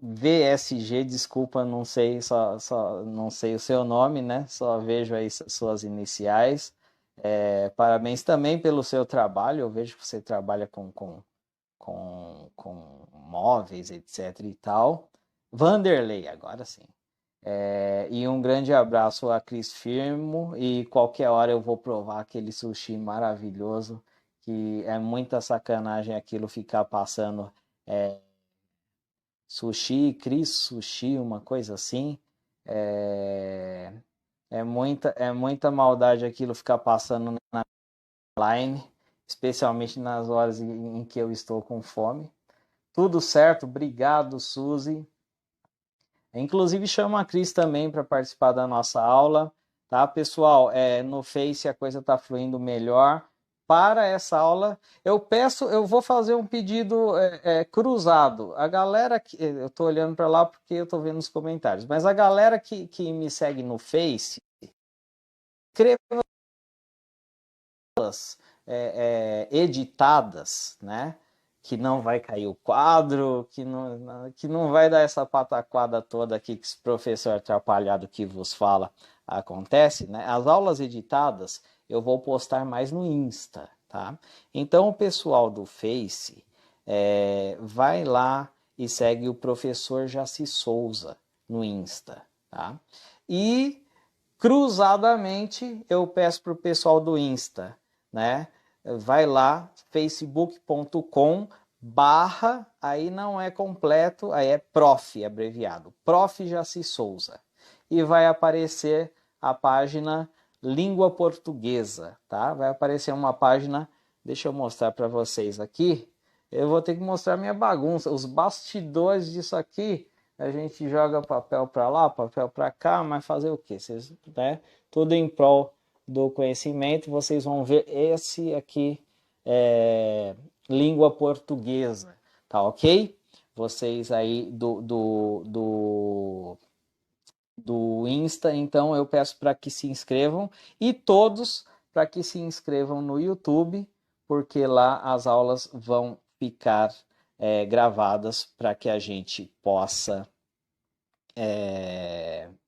VSG, desculpa, não sei, não sei o seu nome, né? Só vejo aí suas iniciais. Parabéns também pelo seu trabalho. Eu vejo que você trabalha com móveis, etc e tal. Vanderlei, agora sim. E um grande abraço a Cris Firmo. E qualquer hora eu vou provar aquele sushi maravilhoso, que é muita sacanagem aquilo ficar passando. Sushi, Cris Sushi, uma coisa assim. É, é muita maldade aquilo ficar passando na line, especialmente nas horas em que eu estou com fome. Tudo certo, obrigado, Suzy. Inclusive, chama a Cris também para participar da nossa aula, tá, pessoal? No Face a coisa está fluindo melhor. Para essa aula, eu vou fazer um pedido cruzado. A galera que eu estou olhando para lá porque eu estou vendo os comentários, mas a galera que me segue no Face, escreva editadas, né? Que não vai cair o quadro, que não vai dar essa pataquada toda aqui que esse professor atrapalhado que vos fala acontece, né? As aulas editadas eu vou postar mais no Insta, tá? Então o pessoal do Face vai lá e segue o professor Jaci Souza no Insta, tá? E cruzadamente eu peço para o pessoal do Insta, né? Vai lá, facebook.com/, aí não é completo, aí é prof, abreviado, Prof. Jaci Souza. E vai aparecer a página Língua Portuguesa, tá? Vai aparecer uma página, deixa eu mostrar para vocês aqui. Eu vou ter que mostrar minha bagunça, os bastidores disso aqui. A gente joga papel para lá, papel para cá, mas fazer o quê? Vocês, né? Tudo em prol do conhecimento. Vocês vão ver esse aqui, língua portuguesa, tá ok? Vocês aí do Insta, então eu peço para que se inscrevam e todos para que se inscrevam no YouTube, porque lá as aulas vão ficar gravadas para que a gente possa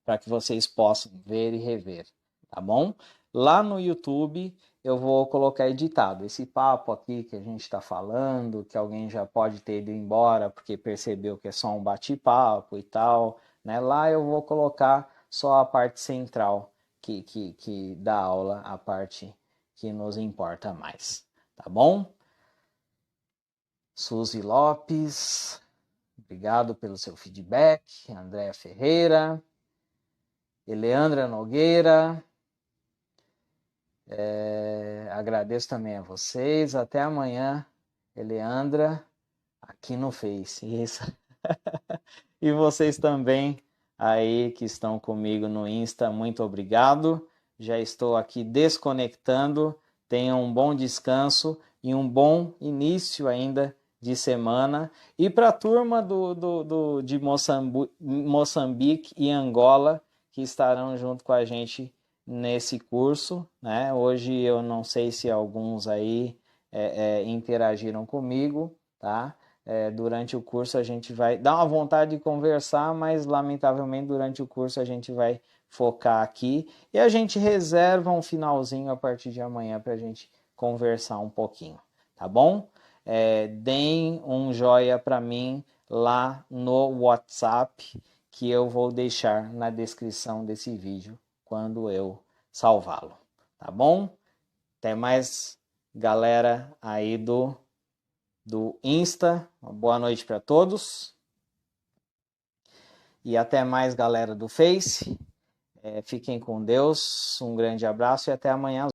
para que vocês possam ver e rever, tá bom? Lá no YouTube eu vou colocar editado esse papo aqui que a gente está falando, que alguém já pode ter ido embora porque percebeu que é só um bate-papo e tal, né? Lá eu vou colocar só a parte central que da aula, a parte que nos importa mais, tá bom? Suzy Lopes, Obrigado pelo seu feedback. Andréa Ferreira, Eleandra Nogueira. Agradeço também a vocês. Até amanhã, Eleandra, aqui no Face. Isso. E vocês também aí que estão comigo no Insta, muito obrigado. Já estou aqui desconectando. Tenham um bom descanso e um bom início ainda de semana. E para a turma de Moçambique e Angola, que estarão junto com a gente nesse curso, né? Hoje eu não sei se alguns aí interagiram comigo, tá? Durante o curso a gente vai dar uma vontade de conversar, mas lamentavelmente durante o curso a gente vai focar aqui e a gente reserva um finalzinho a partir de amanhã para a gente conversar um pouquinho, tá bom? Deem um joia para mim lá no WhatsApp que eu vou deixar na descrição desse vídeo quando eu salvá-lo, tá bom? Até mais, galera aí do Insta. Uma boa noite para todos. E até mais, galera do Face. Fiquem com Deus. Um grande abraço e até amanhã.